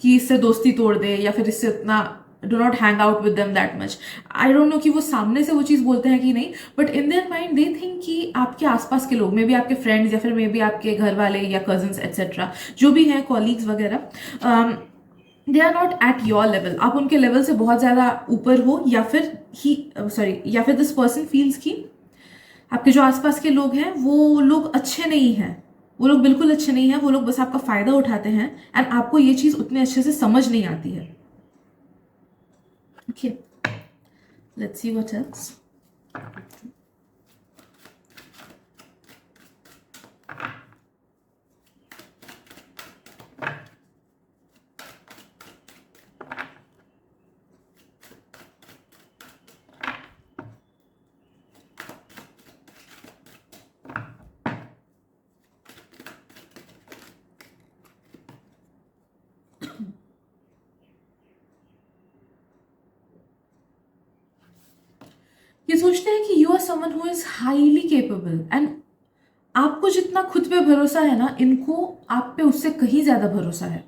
कि इससे दोस्ती तोड़ दे या फिर इससे उतना do not hang out with them that much. I don't know कि वो सामने से वो चीज़ बोलते हैं कि नहीं, but in their mind they think कि आपके आसपास के लोग, मे बी आपके फ्रेंड्स या फिर मे बी आपके घर वाले या कजन्स एट्सेट्रा जो भी हैं, कॉलीग्स वगैरह, they are not at your level, आप उनके लेवल से बहुत ज़्यादा ऊपर हो, या फिर या फिर दिस पर्सन फील्स कि आपके जो आसपास के लोग हैं वो लोग अच्छे नहीं हैं, वो लोग बिल्कुल अच्छे नहीं हैं, वो लोग बस आपका फ़ायदा उठाते हैं, एंड आपको ये चीज़ उतने अच्छे से समझ नहीं आती है. Okay, let's see what else. ये सोचते हैं कि you are someone who is highly capable, and आपको जितना खुद पे भरोसा है ना, इनको आप पे उससे कहीं ज़्यादा भरोसा है.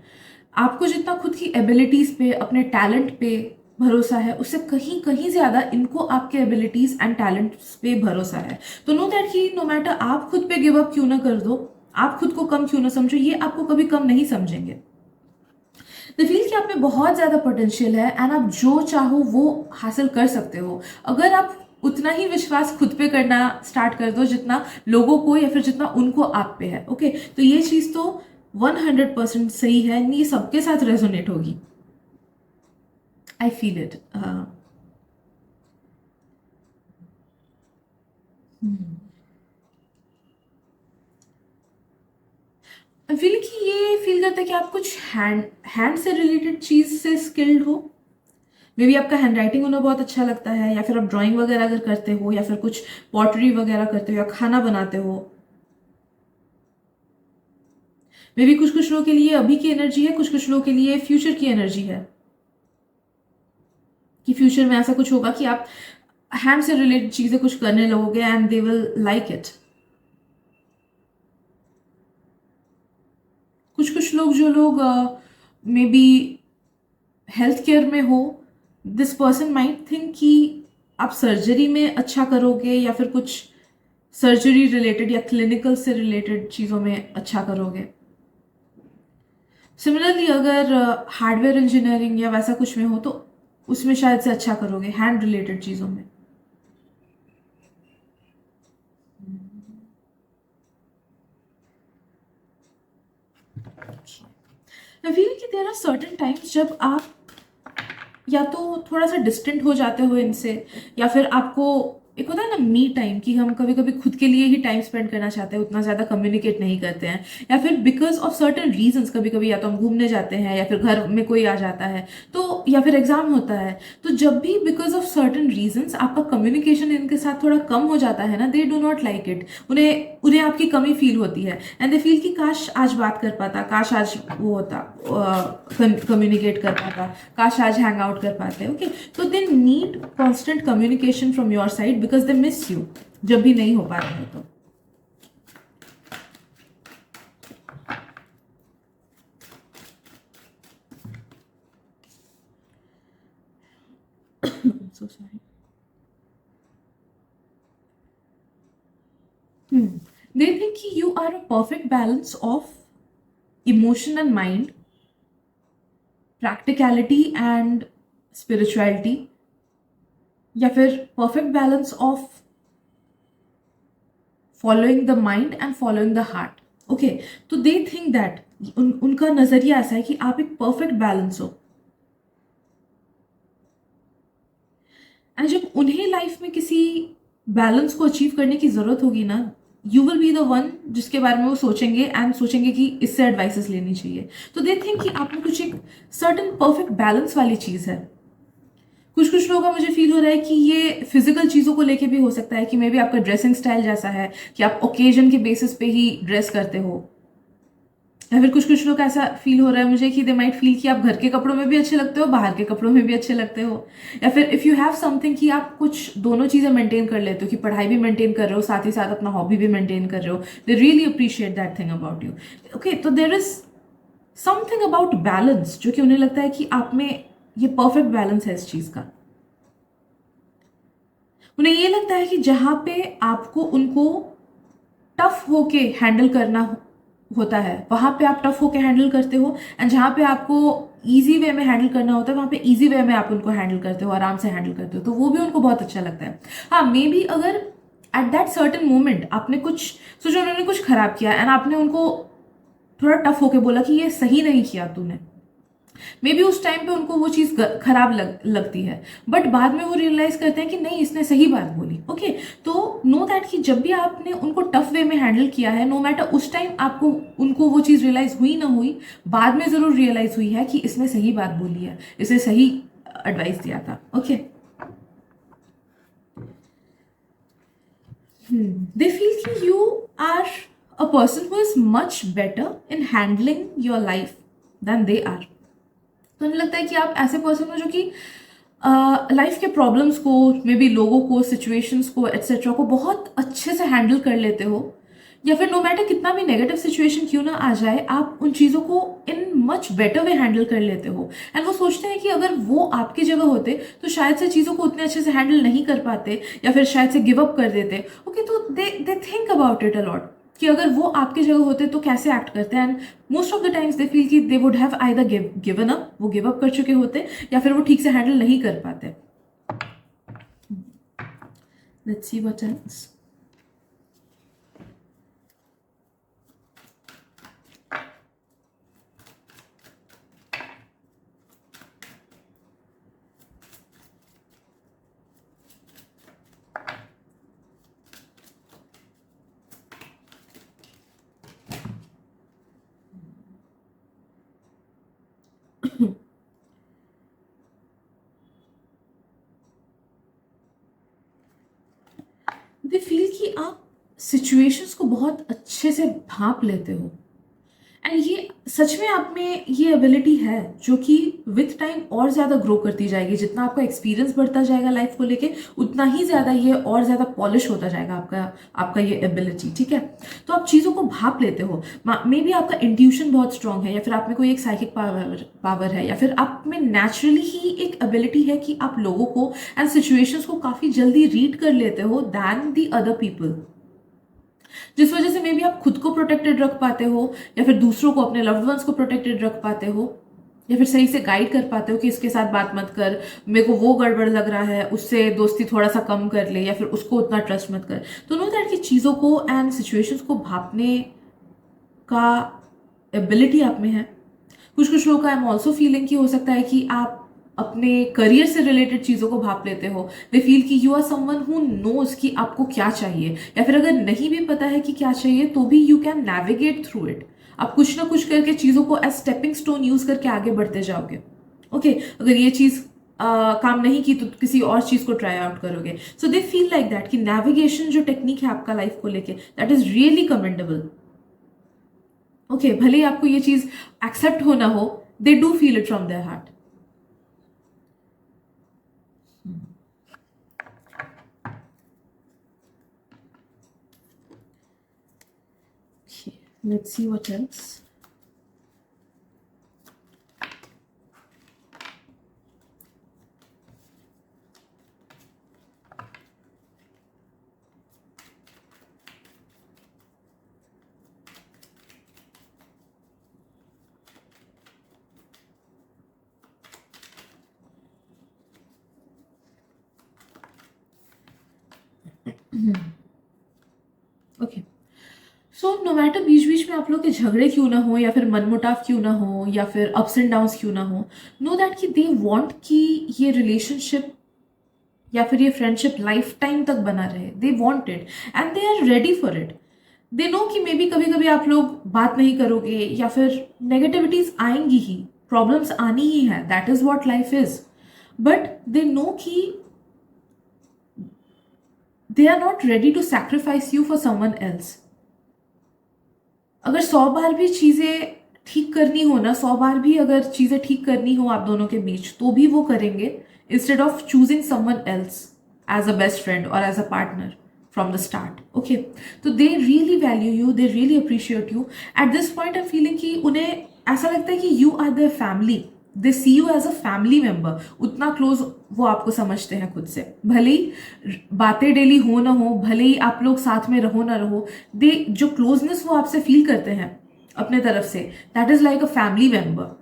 आपको जितना खुद की एबिलिटीज़ पे, अपने टैलेंट पे भरोसा है, उससे कहीं कहीं ज़्यादा इनको आपके एबिलिटीज़ एंड टैलेंट्स पे भरोसा है. तो नो दैट कि नो मैटर आप खुद पे गिव अप क्यों ना कर दो, आप खुद को कम क्यों ना समझो, ये आपको कभी कम नहीं समझेंगे. द फील कि आप में बहुत ज़्यादा पोटेंशियल है, एंड आप जो चाहो वो हासिल कर सकते हो, अगर आप उतना ही विश्वास खुद पे करना स्टार्ट कर दो जितना लोगों को या फिर जितना उनको आप पे है. ओके, तो ये चीज़ तो 100% सही है, ये सबके साथ रेजोनेट होगी. I feel it. I feel कि ये फील करते हैं कि आप कुछ हैंड से रिलेटेड चीज़ से स्किल्ड हो. मे बी आपका हैंड राइटिंग होना बहुत अच्छा लगता है, या फिर आप ड्राइंग वगैरह अगर करते हो, या फिर कुछ पॉटरी वगैरह करते हो, या खाना बनाते हो. मे बी कुछ कुछ लोगों के लिए अभी की एनर्जी है, कुछ कुछ लोगों के लिए फ्यूचर की एनर्जी है, कि फ्यूचर में ऐसा कुछ होगा कि आप हैंड से रिलेटेड चीज़ें कुछ करने लगोगे and they will like it. कुछ कुछ लोग, जो लोग मे बी हेल्थ केयर में हो, दिस पर्सन माइट थिंक कि आप सर्जरी में अच्छा करोगे, या फिर कुछ सर्जरी रिलेटेड या क्लिनिकल से रिलेटेड चीज़ों में अच्छा करोगे. सिमिलरली अगर हार्डवेयर इंजीनियरिंग या वैसा कुछ में हो तो उसमें शायद से अच्छा करोगे, हैंड रिलेटेड चीज़ों में. आई फील कि देयर आर सर्टेन टाइम्स जब आप या तो थोड़ा सा डिस्टेंट हो जाते हो इनसे, या फिर आपको एक होता है ना मी टाइम, कि हम कभी कभी खुद के लिए ही टाइम स्पेंड करना चाहते हैं, उतना ज़्यादा कम्युनिकेट नहीं करते हैं, या फिर बिकॉज ऑफ सर्टेन रीजंस कभी कभी या तो हम घूमने जाते हैं, या फिर घर में कोई आ जाता है, तो या फिर एग्जाम होता है, तो जब भी बिकॉज ऑफ सर्टेन रीजंस आपका कम्युनिकेशन इनके साथ थोड़ा कम हो जाता है ना, दे डू नॉट लाइक इट. उन्हें उन्हें आपकी कमी फील होती है, एंड दे फील कि काश आज बात कर पाता, काश आज वो होता, कम्युनिकेट कर पाता, काश आज हैंग आउट कर पाते. ओके, तो they need constant communication from your side because they miss you जब भी नहीं हो पा रहे हो तो. So sorry. They think you are a perfect balance of emotion and mind, practicality and spirituality, या फिर perfect balance of following the mind and following the heart. Okay, तो they think that उनका नजरिया ऐसा है कि आप एक perfect balance हो, एंड जब उन्हें लाइफ में किसी बैलेंस को अचीव करने की जरूरत होगी ना, you will be the one जिसके बारे में वो सोचेंगे, एंड सोचेंगे कि इससे एडवाइसेस लेनी चाहिए. तो दे थिंक कि आप में कुछ एक सर्टन परफेक्ट बैलेंस वाली चीज़ है. कुछ कुछ लोगों का मुझे फील हो रहा है कि ये फिजिकल चीज़ों को लेके भी हो सकता है, कि मे बी आपका ड्रेसिंग स्टाइल जैसा है कि आप ओकेजन के बेसिस पे ही ड्रेस करते हो, या फिर कुछ कुछ लोग ऐसा फील हो रहा है मुझे कि दे माइट फील कि आप घर के कपड़ों में भी अच्छे लगते हो, बाहर के कपड़ों में भी अच्छे लगते हो, या फिर इफ़ यू हैव समथिंग कि आप कुछ दोनों चीज़ें मेंटेन कर लेते हो, कि पढ़ाई भी मेंटेन कर रहे हो, साथ ही साथ अपना हॉबी भी मेंटेन कर रहे हो. They really appreciate that thing about you. Okay, तो there is something about balance जो कि उन्हें लगता है कि आप में ये परफेक्ट बैलेंस है इस चीज़ का. उन्हें ये लगता है कि जहाँ पे आपको उनको टफ होके हैंडल करना होता है, वहां पे आप टफ होके हैंडल करते हो, एंड जहाँ पे आपको ईजी वे में हैंडल करना होता है वहाँ पे ईजी वे में आप उनको हैंडल करते हो, आराम से हैंडल करते हो, तो वो भी उनको बहुत अच्छा लगता है। हाँ, मे बी अगर एट दैट सर्टन मोमेंट आपने कुछ सोचो, उन्होंने कुछ खराब किया एंड आपने उनको थोड़ा टफ होके बोला कि ये सही नहीं किया तूने, मे बी उस टाइम पे उनको वो चीज़ खराब लगती है, बट बाद में वो रियलाइज करते हैं कि नहीं, इसने सही बात बोली। ओके, तो नो दैट कि जब भी आपने उनको टफ वे में हैंडल किया है, नो मैटर उस टाइम आपको उनको वो चीज़ रियलाइज हुई ना हुई, बाद में ज़रूर रियलाइज हुई है कि इसने सही बात बोली है, इसे सही एडवाइस दिया था। ओके, they feel कि you are a person who is much better in handling your life than they are। तो मुझे लगता है कि आप ऐसे पर्सन हो जो कि लाइफ के प्रॉब्लम्स को, मे बी लोगों को, सिचुएशंस को, एट्सेट्रा को बहुत अच्छे से हैंडल कर लेते हो, या फिर नो मैटर कितना भी नेगेटिव सिचुएशन क्यों ना आ जाए, आप उन चीज़ों को in much better way handle कर लेते हो। एंड वो सोचते हैं कि अगर वो आपकी जगह होते तो शायद से चीज़ों को उतने अच्छे से हैंडल नहीं कर पाते, या फिर शायद से गिव अप कर देते। ओके, तो they think about it a lot कि अगर वो आपकी जगह होते तो कैसे एक्ट करते हैं। And most of the times they feel कि they would have either given up, वो गिव अप कर चुके होते, या फिर वो ठीक से हैंडल नहीं कर पाते। Let's see what else. They feel कि आप सिचुएशंस को बहुत अच्छे से भांप लेते हो, एंड ये सच में आप में ये एबिलिटी है जो कि विथ टाइम और ज़्यादा ग्रो करती जाएगी। जितना आपका एक्सपीरियंस बढ़ता जाएगा लाइफ को लेके, उतना ही ज़्यादा ये और ज़्यादा पॉलिश होता जाएगा आपका आपका ये एबिलिटी। ठीक है, तो आप चीज़ों को भाप लेते हो। मे बी आपका इंट्यूशन बहुत स्ट्रांग है, या फिर आप में कोई एक साइकिक पावर है, या फिर आप में नेचुरली ही एक एबिलिटी है कि आप लोगों को एंड सिचुएशंस को काफ़ी जल्दी रीड कर लेते हो दैन दी अदर पीपल, जिस वजह से मे बी आप खुद को प्रोटेक्टेड रख पाते हो, या फिर दूसरों को, अपने लव्ड वंस को प्रोटेक्टेड रख पाते हो, या फिर सही से गाइड कर पाते हो कि इसके साथ बात मत कर, मेरे को वो गड़बड़ लग रहा है, उससे दोस्ती थोड़ा सा कम कर ले, या फिर उसको उतना ट्रस्ट मत कर। तो नो दैट कि चीज़ों को एंड सिचुएशंस को भापने का एबिलिटी आप में है। कुछ कुछ लोगों का आई एम ऑल्सो फीलिंग कि हो सकता है कि आप अपने करियर से रिलेटेड चीज़ों को भाप लेते हो। दे फील कि you are someone who knows कि आपको क्या चाहिए, या फिर अगर नहीं भी पता है कि क्या चाहिए तो भी you can navigate through it. आप कुछ ना कुछ करके चीज़ों को एज स्टेपिंग स्टोन यूज करके आगे बढ़ते जाओगे। ओके, अगर ये चीज़ काम नहीं की तो किसी और चीज़ को ट्राई आउट करोगे। So they feel like that कि नेविगेशन जो टेक्निक है आपका लाइफ को लेके, that is really commendable. Okay, भले ही आपको ये चीज़ एक्सेप्ट हो ना हो, they do feel it from their heart. Let's see what else. Okay, so no matter बीच बीच में आप लोग के झगड़े क्यों ना हो, या फिर मनमुटाव क्यों ना हो, या फिर अप्स एंड डाउन्स क्यों ना हो, नो दैट कि दे वांट कि ये रिलेशनशिप या फिर ये फ्रेंडशिप लाइफ टाइम तक बना रहे। They want it and they are ready for it. They know कि मे बी कभी कभी आप लोग बात नहीं करोगे, या फिर नेगेटिविटीज आएंगी ही, प्रॉब्लम्स आनी ही है, that is what life is. But they know कि they are not ready to sacrifice you for someone else. अगर 100 बार भी चीज़ें ठीक करनी हो ना, 100 बार भी अगर चीज़ें ठीक करनी हो आप दोनों के बीच, तो भी वो करेंगे instead of choosing someone else as a best friend और as a partner from the start. Okay, तो they really value you, they really appreciate you. At this point I feeling कि उन्हें ऐसा लगता है कि you are their family, they see you as a family member. उतना close वो आपको समझते हैं खुद से। भले ही बातें डेली हो ना हो, भले ही आप लोग साथ में रहो ना रहो, दे जो क्लोजनेस वो आपसे फील करते हैं अपने तरफ से, that is like a family member.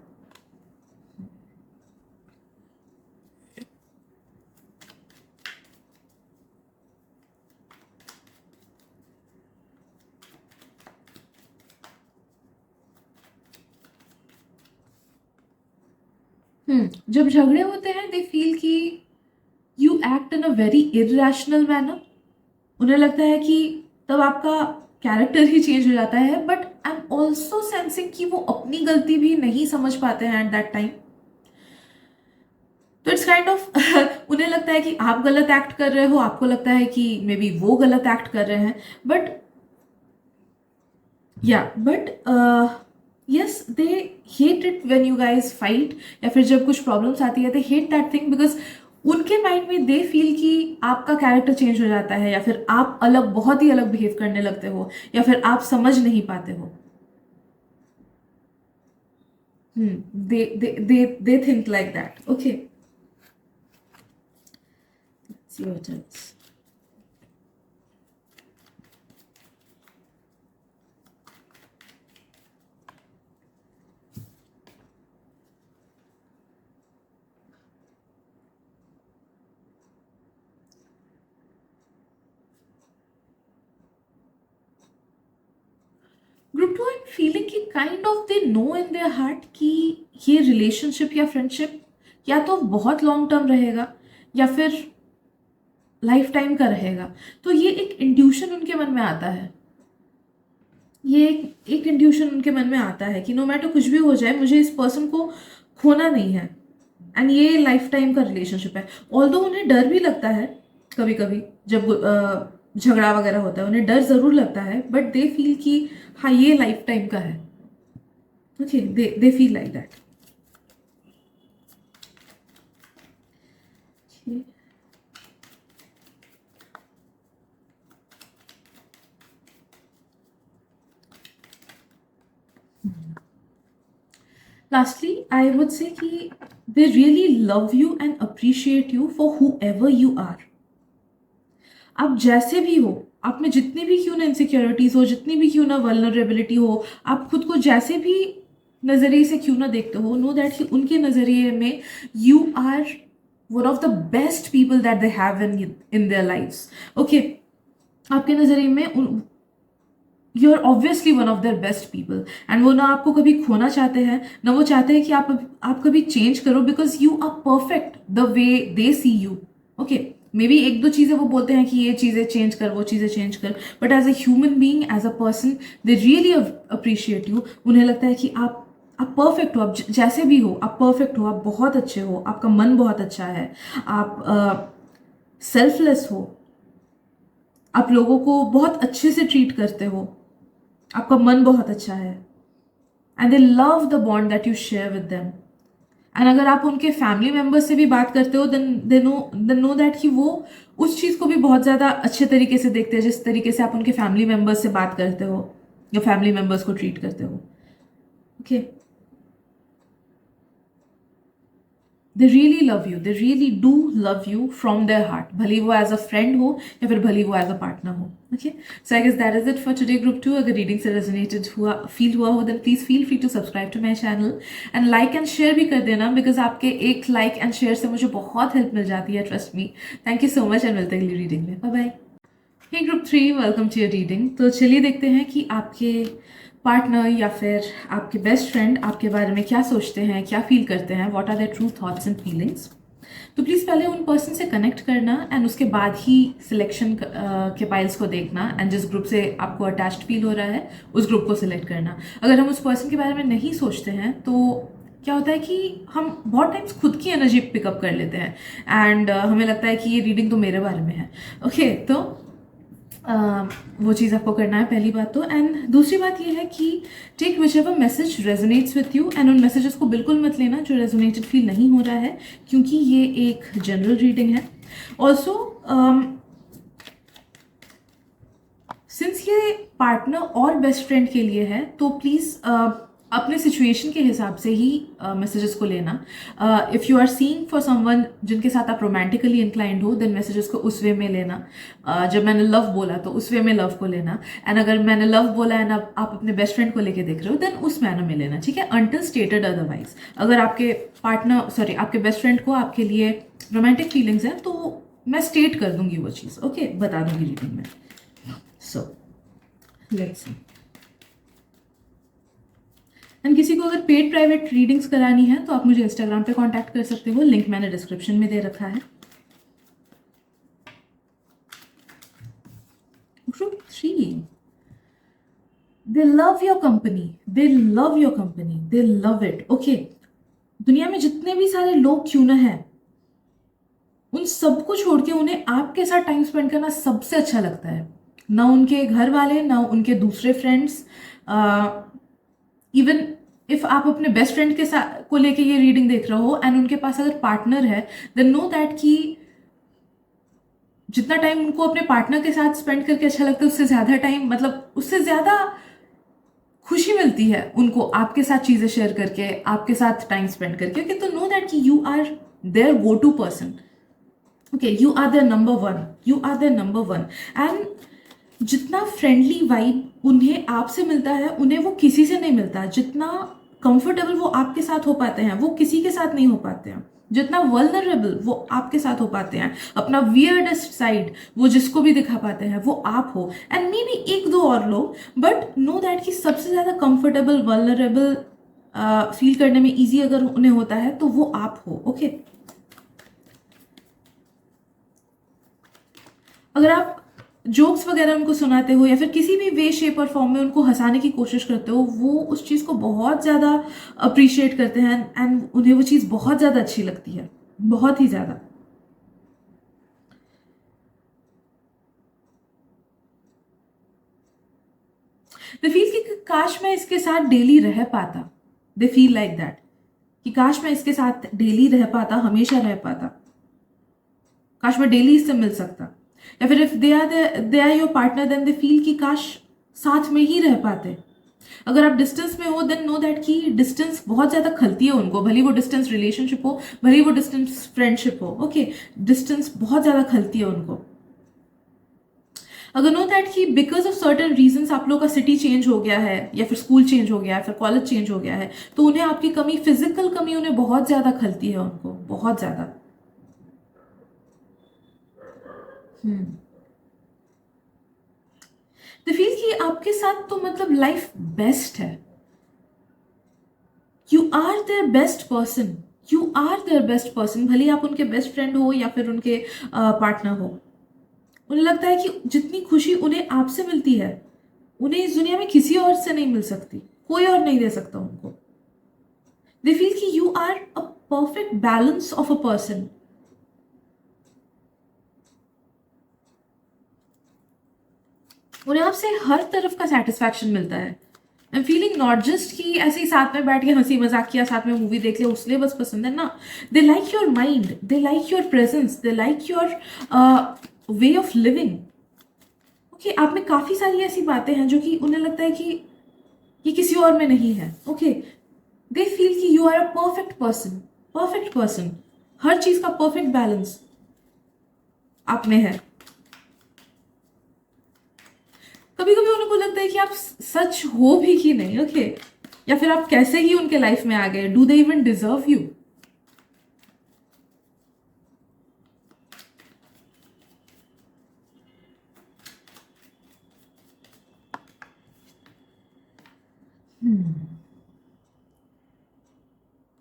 जब झगड़े होते हैं दे फील कि you act in a very irrational manner. उन्हें लगता है कि तब आपका कैरेक्टर ही चेंज हो जाता है, but I am also sensing कि वो अपनी गलती भी नहीं समझ पाते हैं एट दैट टाइम। तो इट्स काइंड ऑफ उन्हें लगता है कि आप गलत एक्ट कर रहे हो, आपको लगता है कि मे बी वो गलत एक्ट कर रहे हैं, but yes they hate it when you guys fight, या फिर जब कुछ प्रॉब्लम्स आती है they hate that thing because उनके माइंड में दे फील कि आपका कैरेक्टर चेंज हो जाता है, या फिर आप अलग, बहुत ही अलग बिहेव करने लगते हो, या फिर आप समझ नहीं पाते हो। They think like that. Okay, see what else. Group two, I am feeling कि kind of they know in their heart कि ये रिलेशनशिप या फ्रेंडशिप या तो बहुत लॉन्ग टर्म रहेगा या फिर लाइफ टाइम का रहेगा। तो ये एक इंट्यूशन उनके मन में आता है, ये एक इंट्यूशन उनके मन में आता है कि नो मैटर कुछ भी हो जाए, मुझे इस पर्सन को खोना नहीं है, एंड ये लाइफ टाइम का रिलेशनशिप है। ऑल्दो उन्हें डर भी लगता है कभी कभी, जब झगड़ा वगैरह होता है उन्हें डर ज़रूर लगता है, बट दे फील कि हाँ ये लाइफ टाइम का है। Okay, they feel like that. Lastly, I would say कि they really love you and appreciate you for whoever you are. आप जैसे भी हो, आप में जितनी भी क्यों ना इनसिक्योरिटीज हो, जितनी भी क्यों ना वल्नरेबिलिटी हो, आप खुद को जैसे भी नज़रिए से क्यों ना देखते हो, नो दैट कि उनके नज़रिए में you are one of the best people that they have in their lifes. Okay, आपके नज़रिए में you are obviously one of their best people, and वो ना आपको कभी खोना चाहते हैं, ना वो चाहते हैं कि आप कभी चेंज करो, because you are perfect the way they see you. Okay, maybe एक दो चीज़ें वो बोलते हैं कि ये चीज़ें चेंज कर, वो चीज़ें चेंज कर, but as a human being, as a person, they really appreciate you. उन्हें लगता है कि आप परफेक्ट हो, आप जैसे भी हो आप परफेक्ट हो, आप बहुत अच्छे हो, आपका मन बहुत अच्छा है, आप सेल्फलेस हो, आप लोगों को बहुत अच्छे से ट्रीट करते हो, आपका मन बहुत अच्छा है, and they love the bond that you share with them. And अगर आप उनके फैमिली मेम्बर्स से भी बात करते हो, देन नो दैट कि वो उस चीज़ को भी बहुत ज़्यादा अच्छे तरीके से देखते हैं, जिस तरीके से आप उनके फैमिली मेम्बर्स से बात करते हो या फैमिली मेम्बर्स को ट्रीट करते हो। Okay, they really love you, they really do love you from their heart, भले वो एज अ फ्रेंड हो या फिर भले वो एज अ पार्टनर हो। Okay, so I guess that is it for today group 2। अगर रीडिंग से रेजोनेटेड हुआ हो then please feel free to subscribe to my channel, and like and share भी कर देना, बिकॉज आपके एक लाइक एंड शेयर से मुझे बहुत हेल्प मिल जाती है, trust me. Thank you so much, and मिलते हैं अगली रीडिंग में। Bye bye. Hey group 3, welcome to your reading. तो चलिए देखते हैं कि आपके पार्टनर या फिर आपके बेस्ट फ्रेंड आपके बारे में क्या सोचते हैं, क्या फील करते हैं, what are their true thoughts and feelings. तो प्लीज़ पहले उन पर्सन से कनेक्ट करना, एंड उसके बाद ही सिलेक्शन के पाइल्स को देखना, एंड जिस ग्रुप से आपको अटैच्ड फील हो रहा है उस ग्रुप को सिलेक्ट करना। अगर हम उस पर्सन के बारे में नहीं सोचते हैं तो क्या होता है कि हम बहुत टाइम्स खुद की एनर्जी पिकअप कर लेते हैं, एंड हमें लगता है कि ये रीडिंग तो मेरे बारे में है। ओके, तो वो चीज़ आपको करना है, पहली बात तो। एंड दूसरी बात ये है कि take whichever message resonates with you, and उन मैसेजेस को बिल्कुल मत लेना जो रेजोनेटेड फील नहीं हो रहा है, क्योंकि ये एक जनरल रीडिंग है। ऑल्सो सिंस ये पार्टनर और बेस्ट फ्रेंड के लिए है, तो प्लीज़ अपने सिचुएशन के हिसाब से ही मैसेजेस को लेना। If you are seeing for someone जिनके साथ आप रोमांटिकली इंक्लाइंड हो, देन मैसेजेस को उस वे में लेना। जब मैंने लव बोला तो उस वे में लव को लेना, एंड अगर मैंने लव बोला एंड आप अपने बेस्ट फ्रेंड को लेके देख रहे हो, देन उस मैनर में लेना, ठीक है, अनटिल स्टेटेड अदरवाइज। अगर आपके आपके बेस्ट फ्रेंड को आपके लिए रोमांटिक फीलिंग्स हैं तो मैं स्टेट कर दूंगी वो चीज़, ओके, बता दूंगी रीडिंग में। सो लेट्स सी। एंड किसी को अगर पेड प्राइवेट रीडिंग्स करानी है तो आप मुझे इंस्टाग्राम पे कांटेक्ट कर सकते हो, लिंक मैंने डिस्क्रिप्शन में दे रखा है। Group 3, they love your company, they love your company, they love it. Okay, दुनिया में जितने भी सारे लोग क्यों ना हैं, उन सबको छोड़ के उन्हें आपके साथ टाइम स्पेंड करना सबसे अच्छा लगता है। ना उनके घर वाले, ना उनके दूसरे फ्रेंड्स, इवन इफ आप अपने बेस्ट फ्रेंड के साथ को लेके ये रीडिंग देख रहे हो एंड उनके पास अगर पार्टनर है, देन नो दैट कि जितना टाइम उनको अपने पार्टनर के साथ स्पेंड करके अच्छा लगता है, उससे ज्यादा टाइम, मतलब उससे ज्यादा खुशी मिलती है उनको आपके साथ चीजें शेयर करके, आपके साथ टाइम स्पेंड करके। ओके, तो नो दैट कि you are their go to person. Okay, you are their number one, you are their number one. And जितना फ्रेंडली वाइब उन्हें आपसे मिलता है, उन्हें वो किसी से नहीं मिलता। जितना कंफर्टेबल वो आपके साथ हो पाते हैं, वो किसी के साथ नहीं हो पाते हैं। जितना वल्नरेबल वो आपके साथ हो पाते हैं, अपना वियर्डेस्ट साइड वो जिसको भी दिखा पाते हैं, वो आप हो। एंड मे बी एक दो और लोग, बट नो दैट कि सबसे ज्यादा कंफर्टेबल, वल्नरेबल फील करने में इजी अगर उन्हें होता है तो वो आप हो। ओके, अगर आप जोक्स वगैरह उनको सुनाते हो या फिर किसी भी वे शेप और फॉर्म में उनको हंसाने की कोशिश करते हो, वो उस चीज़ को बहुत ज़्यादा अप्रिशिएट करते हैं एंड उन्हें वो चीज़ बहुत ज़्यादा अच्छी लगती है, बहुत ही ज़्यादा। दे फील कि काश मैं इसके साथ डेली रह पाता। दे फील लाइक दैट कि काश मैं इसके साथ डेली रह पाता, हमेशा रह पाता, काश मैं डेली इससे मिल सकता। या फिर if they are your partner, then they feel कि काश साथ में ही रह पाते। अगर आप डिस्टेंस में हो, देन नो दैट कि डिस्टेंस बहुत ज्यादा खलती है उनको, भले वो डिस्टेंस रिलेशनशिप हो, भले वो डिस्टेंस फ्रेंडशिप हो। ओके, डिस्टेंस बहुत ज्यादा खलती है उनको। अगर नो दैट कि बिकॉज ऑफ सर्टन रीजंस आप लोग का सिटी चेंज हो गया है, या फिर स्कूल चेंज हो गया है, फिर कॉलेज चेंज हो गया है, तो उन्हें आपकी कमी, फिजिकल कमी उन्हें बहुत ज्यादा खलती है उनको, बहुत ज्यादा। तो फील कि आपके साथ तो मतलब लाइफ बेस्ट है। You are their best person, you are their best person, भले आप उनके बेस्ट फ्रेंड हो या फिर उनके पार्टनर हो। उन्हें लगता है कि जितनी खुशी उन्हें आपसे मिलती है, उन्हें इस दुनिया में किसी और से नहीं मिल सकती, कोई और नहीं दे सकता उनको। दे फील कि you are a perfect balance of a person. उन्हें आपसे हर तरफ का सेटिस्फैक्शन मिलता है। I am feeling not just कि ऐसे ही साथ में बैठ के हंसी मजाक किया, साथ में मूवी देख लिया, उसलिए बस पसंद है ना। They like your mind, they like your presence, they like your way of living. Okay, आप में काफी सारी ऐसी बातें हैं जो कि उन्हें लगता है कि ये किसी और में नहीं है। ओके, दे फील कि you are a perfect person, perfect person, हर चीज का परफेक्ट बैलेंस आप में है। कभी कभी उनको लगता है कि आप सच हो भी कि नहीं। ओके, या फिर आप कैसे ही उनके लाइफ में आ गए, do they even deserve you.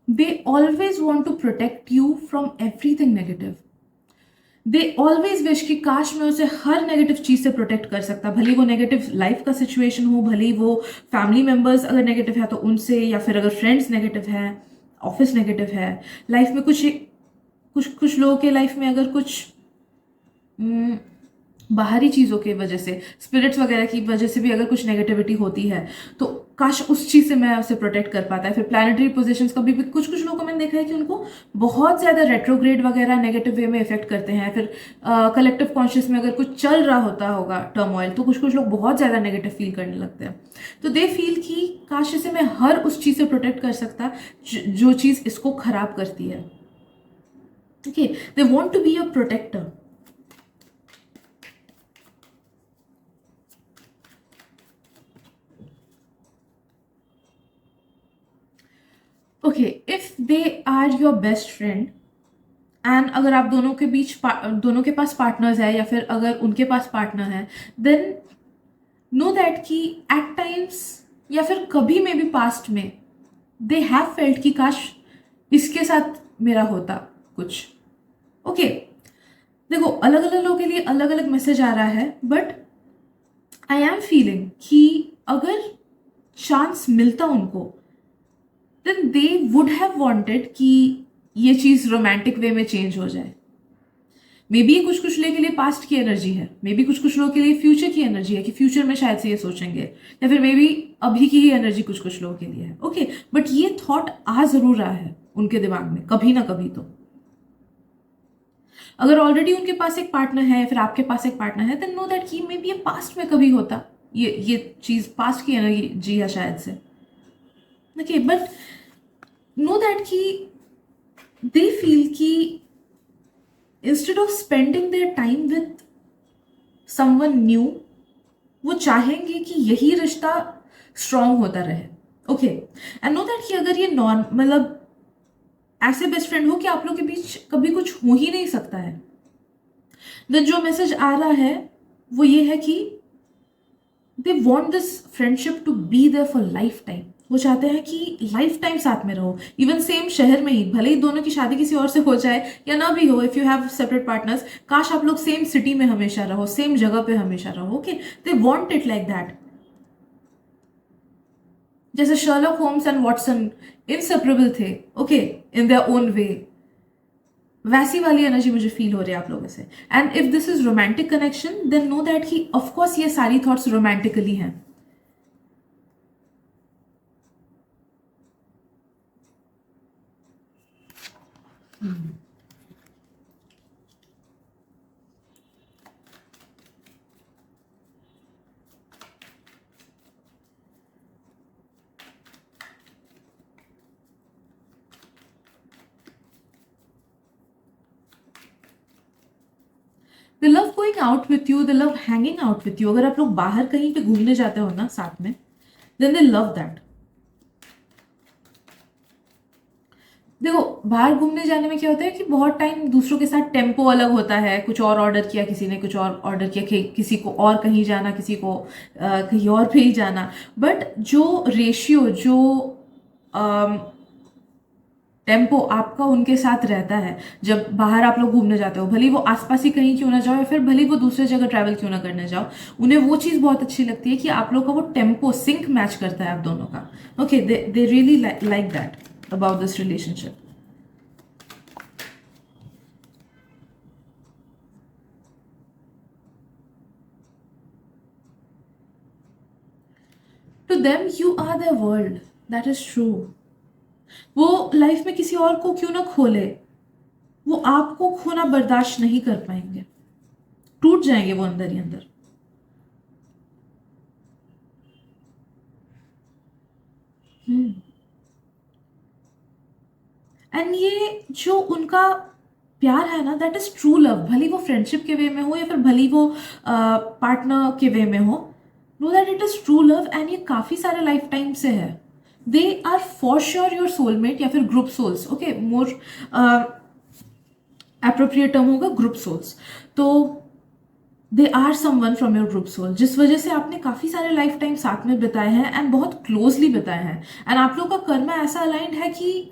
They always want to protect you from everything negative. They always wish कि काश मैं उसे हर नेगेटिव चीज से प्रोटेक्ट कर सकता, भले वो नेगेटिव लाइफ का सिचुएशन हो, भले वो फैमिली मेंबर्स अगर नेगेटिव है तो उनसे, या फिर अगर फ्रेंड्स नेगेटिव है, ऑफिस नेगेटिव है, लाइफ में कुछ कुछ कुछ लोगों के लाइफ में अगर कुछ बाहरी चीज़ों की वजह से, स्पिरिट्स वगैरह की वजह से भी अगर कुछ नेगेटिविटी होती है, तो काश उस चीज़ से मैं उसे प्रोटेक्ट कर पाता है। फिर प्लानिटरी पोजीशंस का भी कुछ कुछ लोगों को मैंने देखा है कि उनको बहुत ज़्यादा रेट्रोग्रेड वगैरह नेगेटिव वे में इफेक्ट करते हैं। फिर कलेक्टिव कॉन्शियस में अगर कुछ चल रहा होता होगा टर्मोइल, तो कुछ कुछ लोग बहुत ज़्यादा नेगेटिव फील करने लगते हैं। तो दे फील कि काश इसे मैं हर उस चीज़ से प्रोटेक्ट कर सकता जो चीज़ इसको खराब करती है। Okay, they want to be a protector. Okay, if they are your best friend and अगर आप दोनों के बीच दोनों के पास पार्टनर्स है, या फिर अगर उनके पास पार्टनर है, देन नो दैट कि एट टाइम्स या फिर कभी में भी पास्ट में दे हैव फेल्ट कि काश इसके साथ मेरा होता कुछ। ओके, देखो अलग अलग लोगों के लिए अलग अलग मैसेज आ रहा है, बट आई एम फीलिंग कि अगर चांस मिलता उनको, then they would have wanted कि ये चीज रोमांटिक वे में चेंज हो जाए। मे बी कुछ कुछ लोगों के लिए पास्ट की एनर्जी है, मे बी कुछ कुछ लोगों के लिए फ्यूचर की एनर्जी है कि फ्यूचर में शायद से ये सोचेंगे, या फिर मे बी अभी की ही एनर्जी कुछ कुछ लोगों के लिए है। ओके, बट ये थॉट आ जरूर रहा है उनके दिमाग में कभी ना कभी। तो अगर ऑलरेडी उनके पास एक पार्टनर है या फिर आपके पास एक पार्टनर है, देन नो दैट कि मे बी ये पास्ट में कभी होता, ये चीज पास्ट की एनर्जी है शायद से। ओके, बट नो दैट कि दे फील कि instead of spending their time with someone new, वो चाहेंगे कि यही रिश्ता स्ट्रांग होता रहे। ओके, एंड नो दैट कि अगर ये नॉन मतलब ऐसे बेस्ट फ्रेंड हो कि आप लोग के बीच कभी कुछ हो ही नहीं सकता है, देन जो मैसेज आ रहा है वो ये है कि they want this friendship to be there for life time. वो चाहते हैं कि लाइफ टाइम साथ में रहो, इवन सेम शहर में ही, भले ही दोनों की शादी किसी और से हो जाए या ना भी हो, if you have separate partners, काश आप लोग सेम सिटी में हमेशा रहो, सेम जगह पे हमेशा रहो। Okay, they want it like that. जैसे Sherlock Holmes and Watson inseparable थे, okay, in their own way, वैसी वाली एनर्जी मुझे फील हो रही है आप लोगों से। And if this is romantic connection, then know that कि ऑफकोर्स ये सारी थॉट्स रोमांटिकली हैं। They love going out with you, they love hanging out with you. अगर आप लोग बाहर कहीं पे घूमने जाते हो ना साथ में, देन दे लव दैट। देखो बाहर घूमने जाने में क्या होता है कि बहुत टाइम दूसरों के साथ टेम्पो अलग होता है, कुछ और ऑर्डर किया किसी ने, कुछ और ऑर्डर किया, किसी को और कहीं जाना, किसी को कहीं और भी जाना। बट जो रेशियो, जो टेम्पो आपका उनके साथ रहता है जब बाहर आप लोग घूमने जाते हो, भले ही वो आसपास ही कहीं क्यों ना जाओ या फिर भले ही वो दूसरे जगह ट्रैवल क्यों ना करने जाओ, उन्हें वो चीज़ बहुत अच्छी लगती है कि आप लोग का वो टेम्पो सिंक मैच करता है आप दोनों का। Okay, they really like that about this relationship. To them you are the world, that is true. वो लाइफ में किसी और को क्यों ना खोले, वो आपको खोना बर्दाश्त नहीं कर पाएंगे, टूट जाएंगे वो अंदर ही अंदर। एंड ये जो उनका प्यार है ना, दैट इज ट्रू लव। भले वो फ्रेंडशिप के वे में हो या फिर भले वो पार्टनर के वे में हो, know that it is true love. And ये काफी सारे लाइफ टाइम से है। They are for sure your soulmate या फिर group souls. Okay, more appropriate term होगा ग्रुप सोल्स। तो they are someone from your group soul, जिस वजह से आपने काफी सारे लाइफ टाइम साथ में बिताए हैं एंड बहुत क्लोजली बिताए हैं। एंड आप लोग का कर्म ऐसा अलाइंड है कि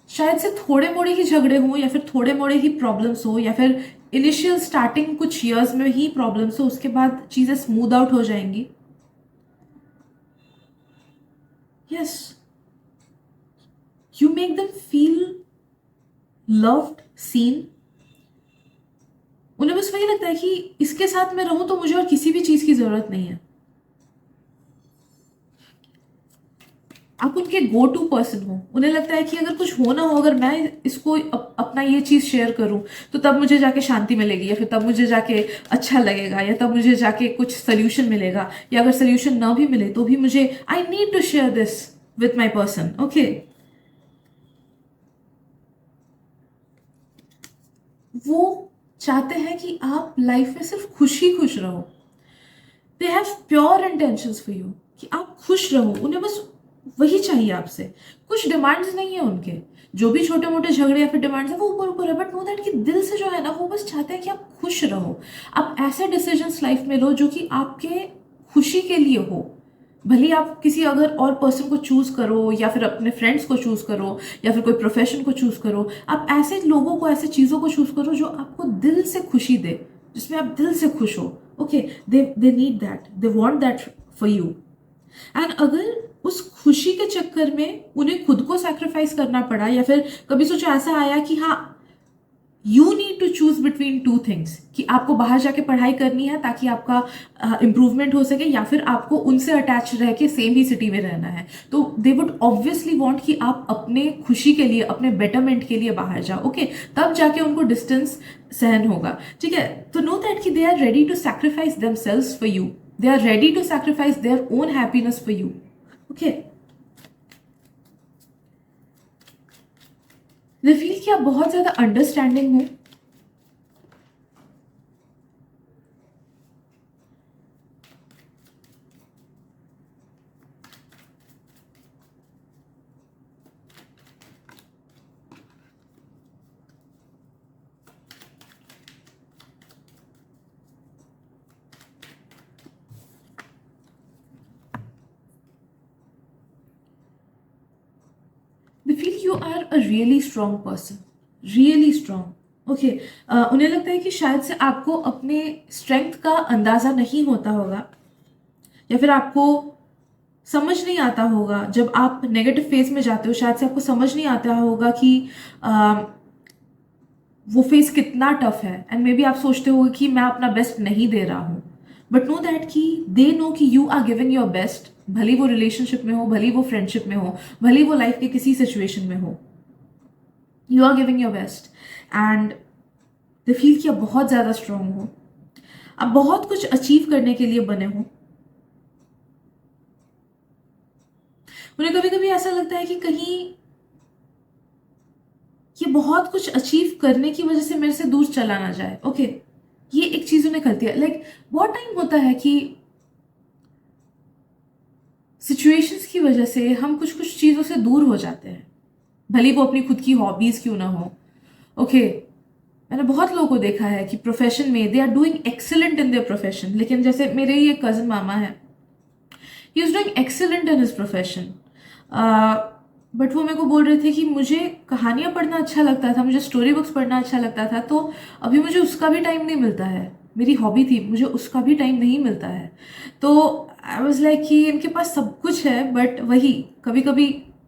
शायद से थोड़े मोड़े ही झगड़े हों या फिर थोड़े मोड़े ही प्रॉब्लम्स हो या फिर इनिशियल स्टार्टिंग कुछ ईयर्स में ही प्रॉब्लम्स हो, उसके बाद चीजें स्मूथ आउट हो जाएंगी। Yes, you make them feel loved, seen. उन्हें बस वही लगता है कि इसके साथ मैं रहूं तो मुझे और किसी भी चीज की जरूरत नहीं है। आप उनके गो टू पर्सन हो। उन्हें लगता है कि अगर कुछ हो ना हो, अगर मैं इसको अपना ये चीज शेयर करूं तो तब मुझे जाके शांति मिलेगी, या फिर तब मुझे जाके अच्छा लगेगा, या तब मुझे जाके कुछ सोल्यूशन मिलेगा, या अगर सोल्यूशन ना भी मिले तो भी मुझे I need to share this with my person. Okay, वो चाहते हैं कि आप लाइफ में सिर्फ खुश ही खुश रहो। They have pure intentions for you कि आप खुश रहो। उन्हें बस वही चाहिए आपसे। कुछ डिमांड्स नहीं है उनके, जो भी छोटे मोटे झगड़े या फिर डिमांड्स है वो ऊपर ऊपर है, बट नो दैट कि दिल से जो है ना, वो बस चाहते हैं कि आप खुश रहो। आप ऐसे डिसीजंस लाइफ में लो जो कि आपके खुशी के लिए हो, भले ही आप किसी अगर और पर्सन को चूज करो या फिर अपने फ्रेंड्स को चूज करो या फिर कोई प्रोफेशन को चूज करो, आप ऐसे लोगों को, ऐसे चीज़ों को चूज करो जो आपको दिल से खुशी दे, जिसमें आप दिल से खुश हो। Okay, they need that, they want that for you. And अगर उस खुशी के चक्कर में उन्हें खुद को सैक्रिफाइस करना पड़ा, या फिर कभी सोचो ऐसा आया कि हाँ, you need to choose between two things, कि आपको बाहर जाके पढ़ाई करनी है ताकि आपका इम्प्रूवमेंट हो सके, या फिर आपको उनसे अटैच रह के सेम ही सिटी में रहना है, तो दे वुड ऑब्वियसली वांट कि आप अपने खुशी के लिए, अपने बेटरमेंट के लिए बाहर जाओ। ओके, तब जाके उनको डिस्टेंस सहन होगा। ठीक है, तो नो दैट कि they are ready to sacrifice themselves for you, they are ready to sacrifice their own happiness for you. Okay, they feel कि आप बहुत ज्यादा अंडरस्टैंडिंग हो। they feel you are a really strong person, really strong. Okay, उन्हें लगता है कि शायद से आपको अपने स्ट्रेंथ का अंदाजा नहीं होता होगा, या फिर आपको समझ नहीं आता होगा जब आप नेगेटिव फेज में जाते हो, शायद से आपको समझ नहीं आता होगा कि वो फेज कितना टफ है, एंड मे बी आप सोचते हो कि मैं अपना बेस्ट नहीं दे रहा हूँ, बट नो दैट कि दे नो कि you are giving your best, भले वो रिलेशनशिप में हो, भले वो फ्रेंडशिप में हो, भले वो लाइफ के किसी सिचुएशन में हो, you are giving your best. And they feel कि आप बहुत ज़्यादा स्ट्रांग हो, आप बहुत कुछ अचीव करने के लिए बने हो। उन्हें कभी कभी ऐसा लगता है कि कहीं ये बहुत कुछ अचीव करने की वजह से मेरे से दूर चला ना जाए। ओके, ये एक चीज उन्हें करती है। लाइक बहुत टाइम होता है कि सिचुएशंस की वजह से हम कुछ कुछ चीजों से दूर हो जाते हैं, भले वो अपनी खुद की हॉबीज क्यों ना हो। ओके, मैंने बहुत लोगों को देखा है कि प्रोफेशन में they are doing excellent in their profession, लेकिन जैसे मेरे ही एक कजन मामा है, he is doing excellent in his profession, but वो मेरे को बोल रहे थे कि मुझे कहानियां पढ़ना अच्छा लगता था, मुझे स्टोरी बुक्स पढ़ना अच्छा लगता था, तो अभी मुझे उसका भी टाइम नहीं मिलता है। मेरी हॉबी थी, मुझे उसका भी टाइम नहीं मिलता है। तो आई वाज लाइक कि इनके पास सब कुछ है, बट वही कभी कभी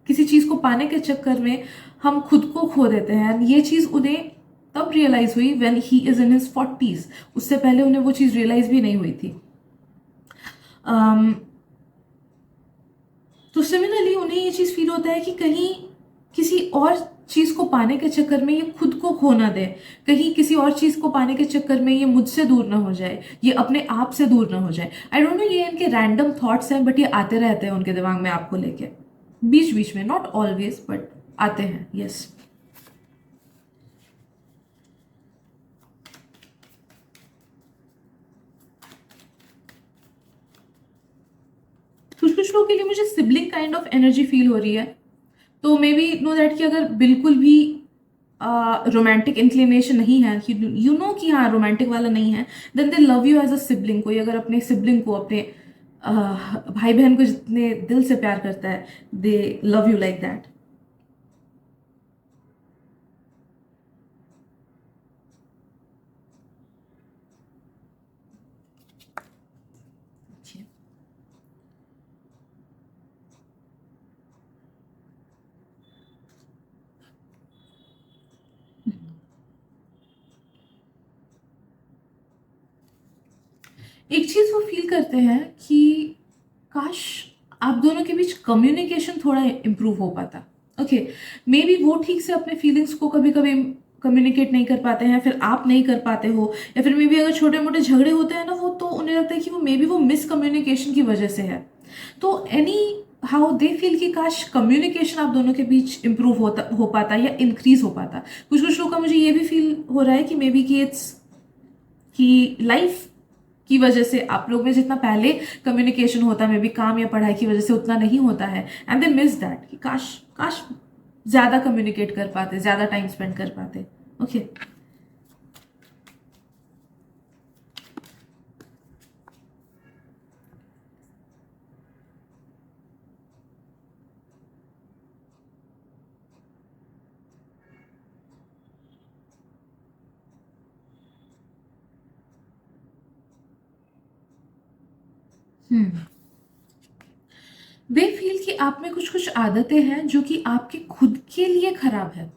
किसी चीज़ को पाने के चक्कर में हम खुद को खो देते हैं। ये चीज़ उन्हें तब रियलाइज हुई when he is in his 40s, उससे पहले उन्हें वो चीज़ रियलाइज भी नहीं हुई थी। तो सिमिलरली उन्हें ये चीज़ फील होता है कि कहीं किसी और चीज़ को पाने के चक्कर में ये खुद को खो ना दे, कहीं किसी और चीज़ को पाने के चक्कर में ये मुझसे दूर ना हो जाए, ये अपने आप से दूर ना हो जाए। आई डोंट नो, ये इनके रैंडम थॉट्स हैं, बट ये आते रहते हैं उनके दिमाग में आपको लेके, बीच बीच में, नॉट ऑलवेज बट आते हैं। यस, कुछ कुछ लोगों के लिए मुझे sibling kind of energy feel हो रही है। तो मे बी नो दैट कि अगर बिल्कुल भी रोमांटिक इंक्लिनेशन नहीं है, यू नो कि हाँ रोमांटिक वाला नहीं है, then they love you as a sibling. कोई अगर अपने सिबलिंग को, अपने भाई बहन को जितने दिल से प्यार करता है, दे लव यू लाइक दैट। एक चीज वो फील करते हैं कि काश आप दोनों के बीच कम्युनिकेशन थोड़ा इम्प्रूव हो पाता। ओके, मे बी वो ठीक से अपने फीलिंग्स को कभी कभी कम्युनिकेट नहीं कर पाते हैं, फिर आप नहीं कर पाते हो, या फिर मे बी अगर छोटे मोटे झगड़े होते हैं ना, वो तो उन्हें लगता है कि वो मे बी वो मिसकम्युनिकेशन की वजह से है। तो एनी हाउ दे फील कि काश कम्युनिकेशन आप दोनों के बीच इम्प्रूव होता, हो पाता या इंक्रीज हो पाता। कुछ कुछ लोगों का मुझे ये भी फील हो रहा है कि मे बी कि इट्स कि लाइफ की वजह से आप लोग में जितना पहले कम्युनिकेशन होता, मे बी काम या पढ़ाई की वजह से उतना नहीं होता है, एंड दे मिस दैट कि काश काश ज्यादा कम्युनिकेट कर पाते, ज्यादा टाइम स्पेंड कर पाते। ओके, दे फील कि आप में कुछ कुछ आदतें हैं जो कि आपके खुद के लिए खराब है।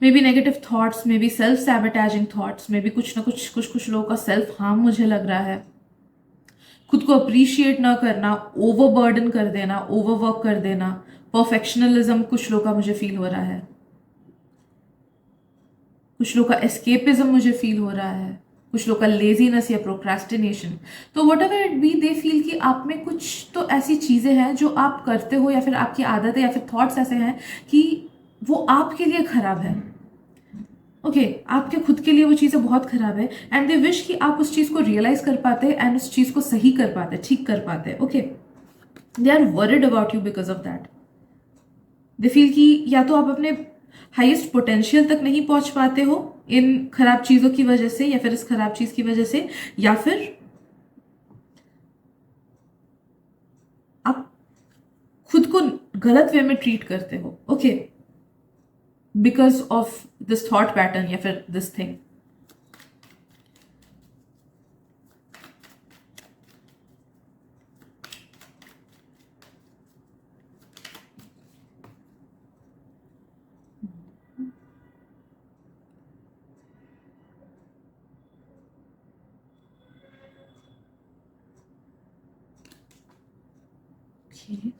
Maybe negative thoughts, maybe self sabotaging thoughts, maybe कुछ ना कुछ लोगों का सेल्फ हार्म मुझे लग रहा है। खुद को अप्रिशिएट ना करना, ओवरबर्डन कर देना, ओवरवर्क कर देना, परफेक्शनलिज्म कुछ लोगों का मुझे फील हो रहा है। कुछ लोग का एस्केपिज्म मुझे फील हो रहा है। कुछ लोग का लेजीनेस या प्रोक्रेस्टिनेशन। तो what ever it be, they feel कि आप में कुछ तो ऐसी चीजें हैं जो आप करते हो या फिर आपकी आदतें या फिर थॉट्स ऐसे हैं कि वो आपके लिए खराब है। ओके आपके खुद के लिए वो चीज़ें बहुत खराब है एंड दे विश कि आप उस चीज़ को रियलाइज कर पाते एंड उस चीज़ को सही कर पाते, ठीक कर पाते। Okay they are worried about you because of that. They feel कि या तो आप अपने हाईएस्ट पोटेंशियल तक नहीं पहुंच पाते हो इन खराब चीज़ों की वजह से या फिर इस खराब चीज़ की वजह से, या फिर आप खुद को गलत वे में ट्रीट करते हो। Okay because of this thought pattern या फिर this thing. Okay.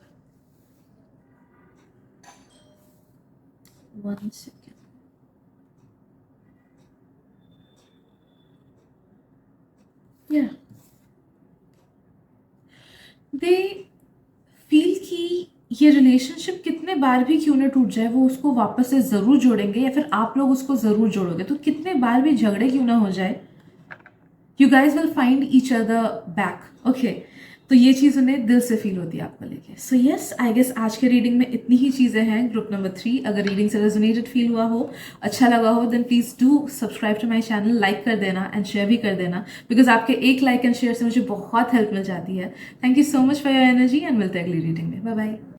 1 second. Yeah. They feel कि ये रिलेशनशिप कितने बार भी क्यों ना टूट जाए, वो उसको वापस से ज़रूर जोड़ेंगे या फिर आप लोग उसको ज़रूर जोड़ोगे। तो कितने बार भी झगड़े क्यों ना हो जाए, you guys will find each other back. Okay तो ये चीज़ उन्हें दिल से फील होती है आपको लेके। सो यस आई गेस आज के रीडिंग में इतनी ही चीज़ें हैं। ग्रुप नंबर 3 अगर रीडिंग से रेजोनेटेड फील हुआ हो, अच्छा लगा हो, then please do subscribe to my channel, like कर देना एंड शेयर भी कर देना बिकॉज आपके एक लाइक एंड शेयर से मुझे बहुत हेल्प मिल जाती है। Thank you so much for your energy and मिलते हैं अगली रीडिंग में। Bye bye.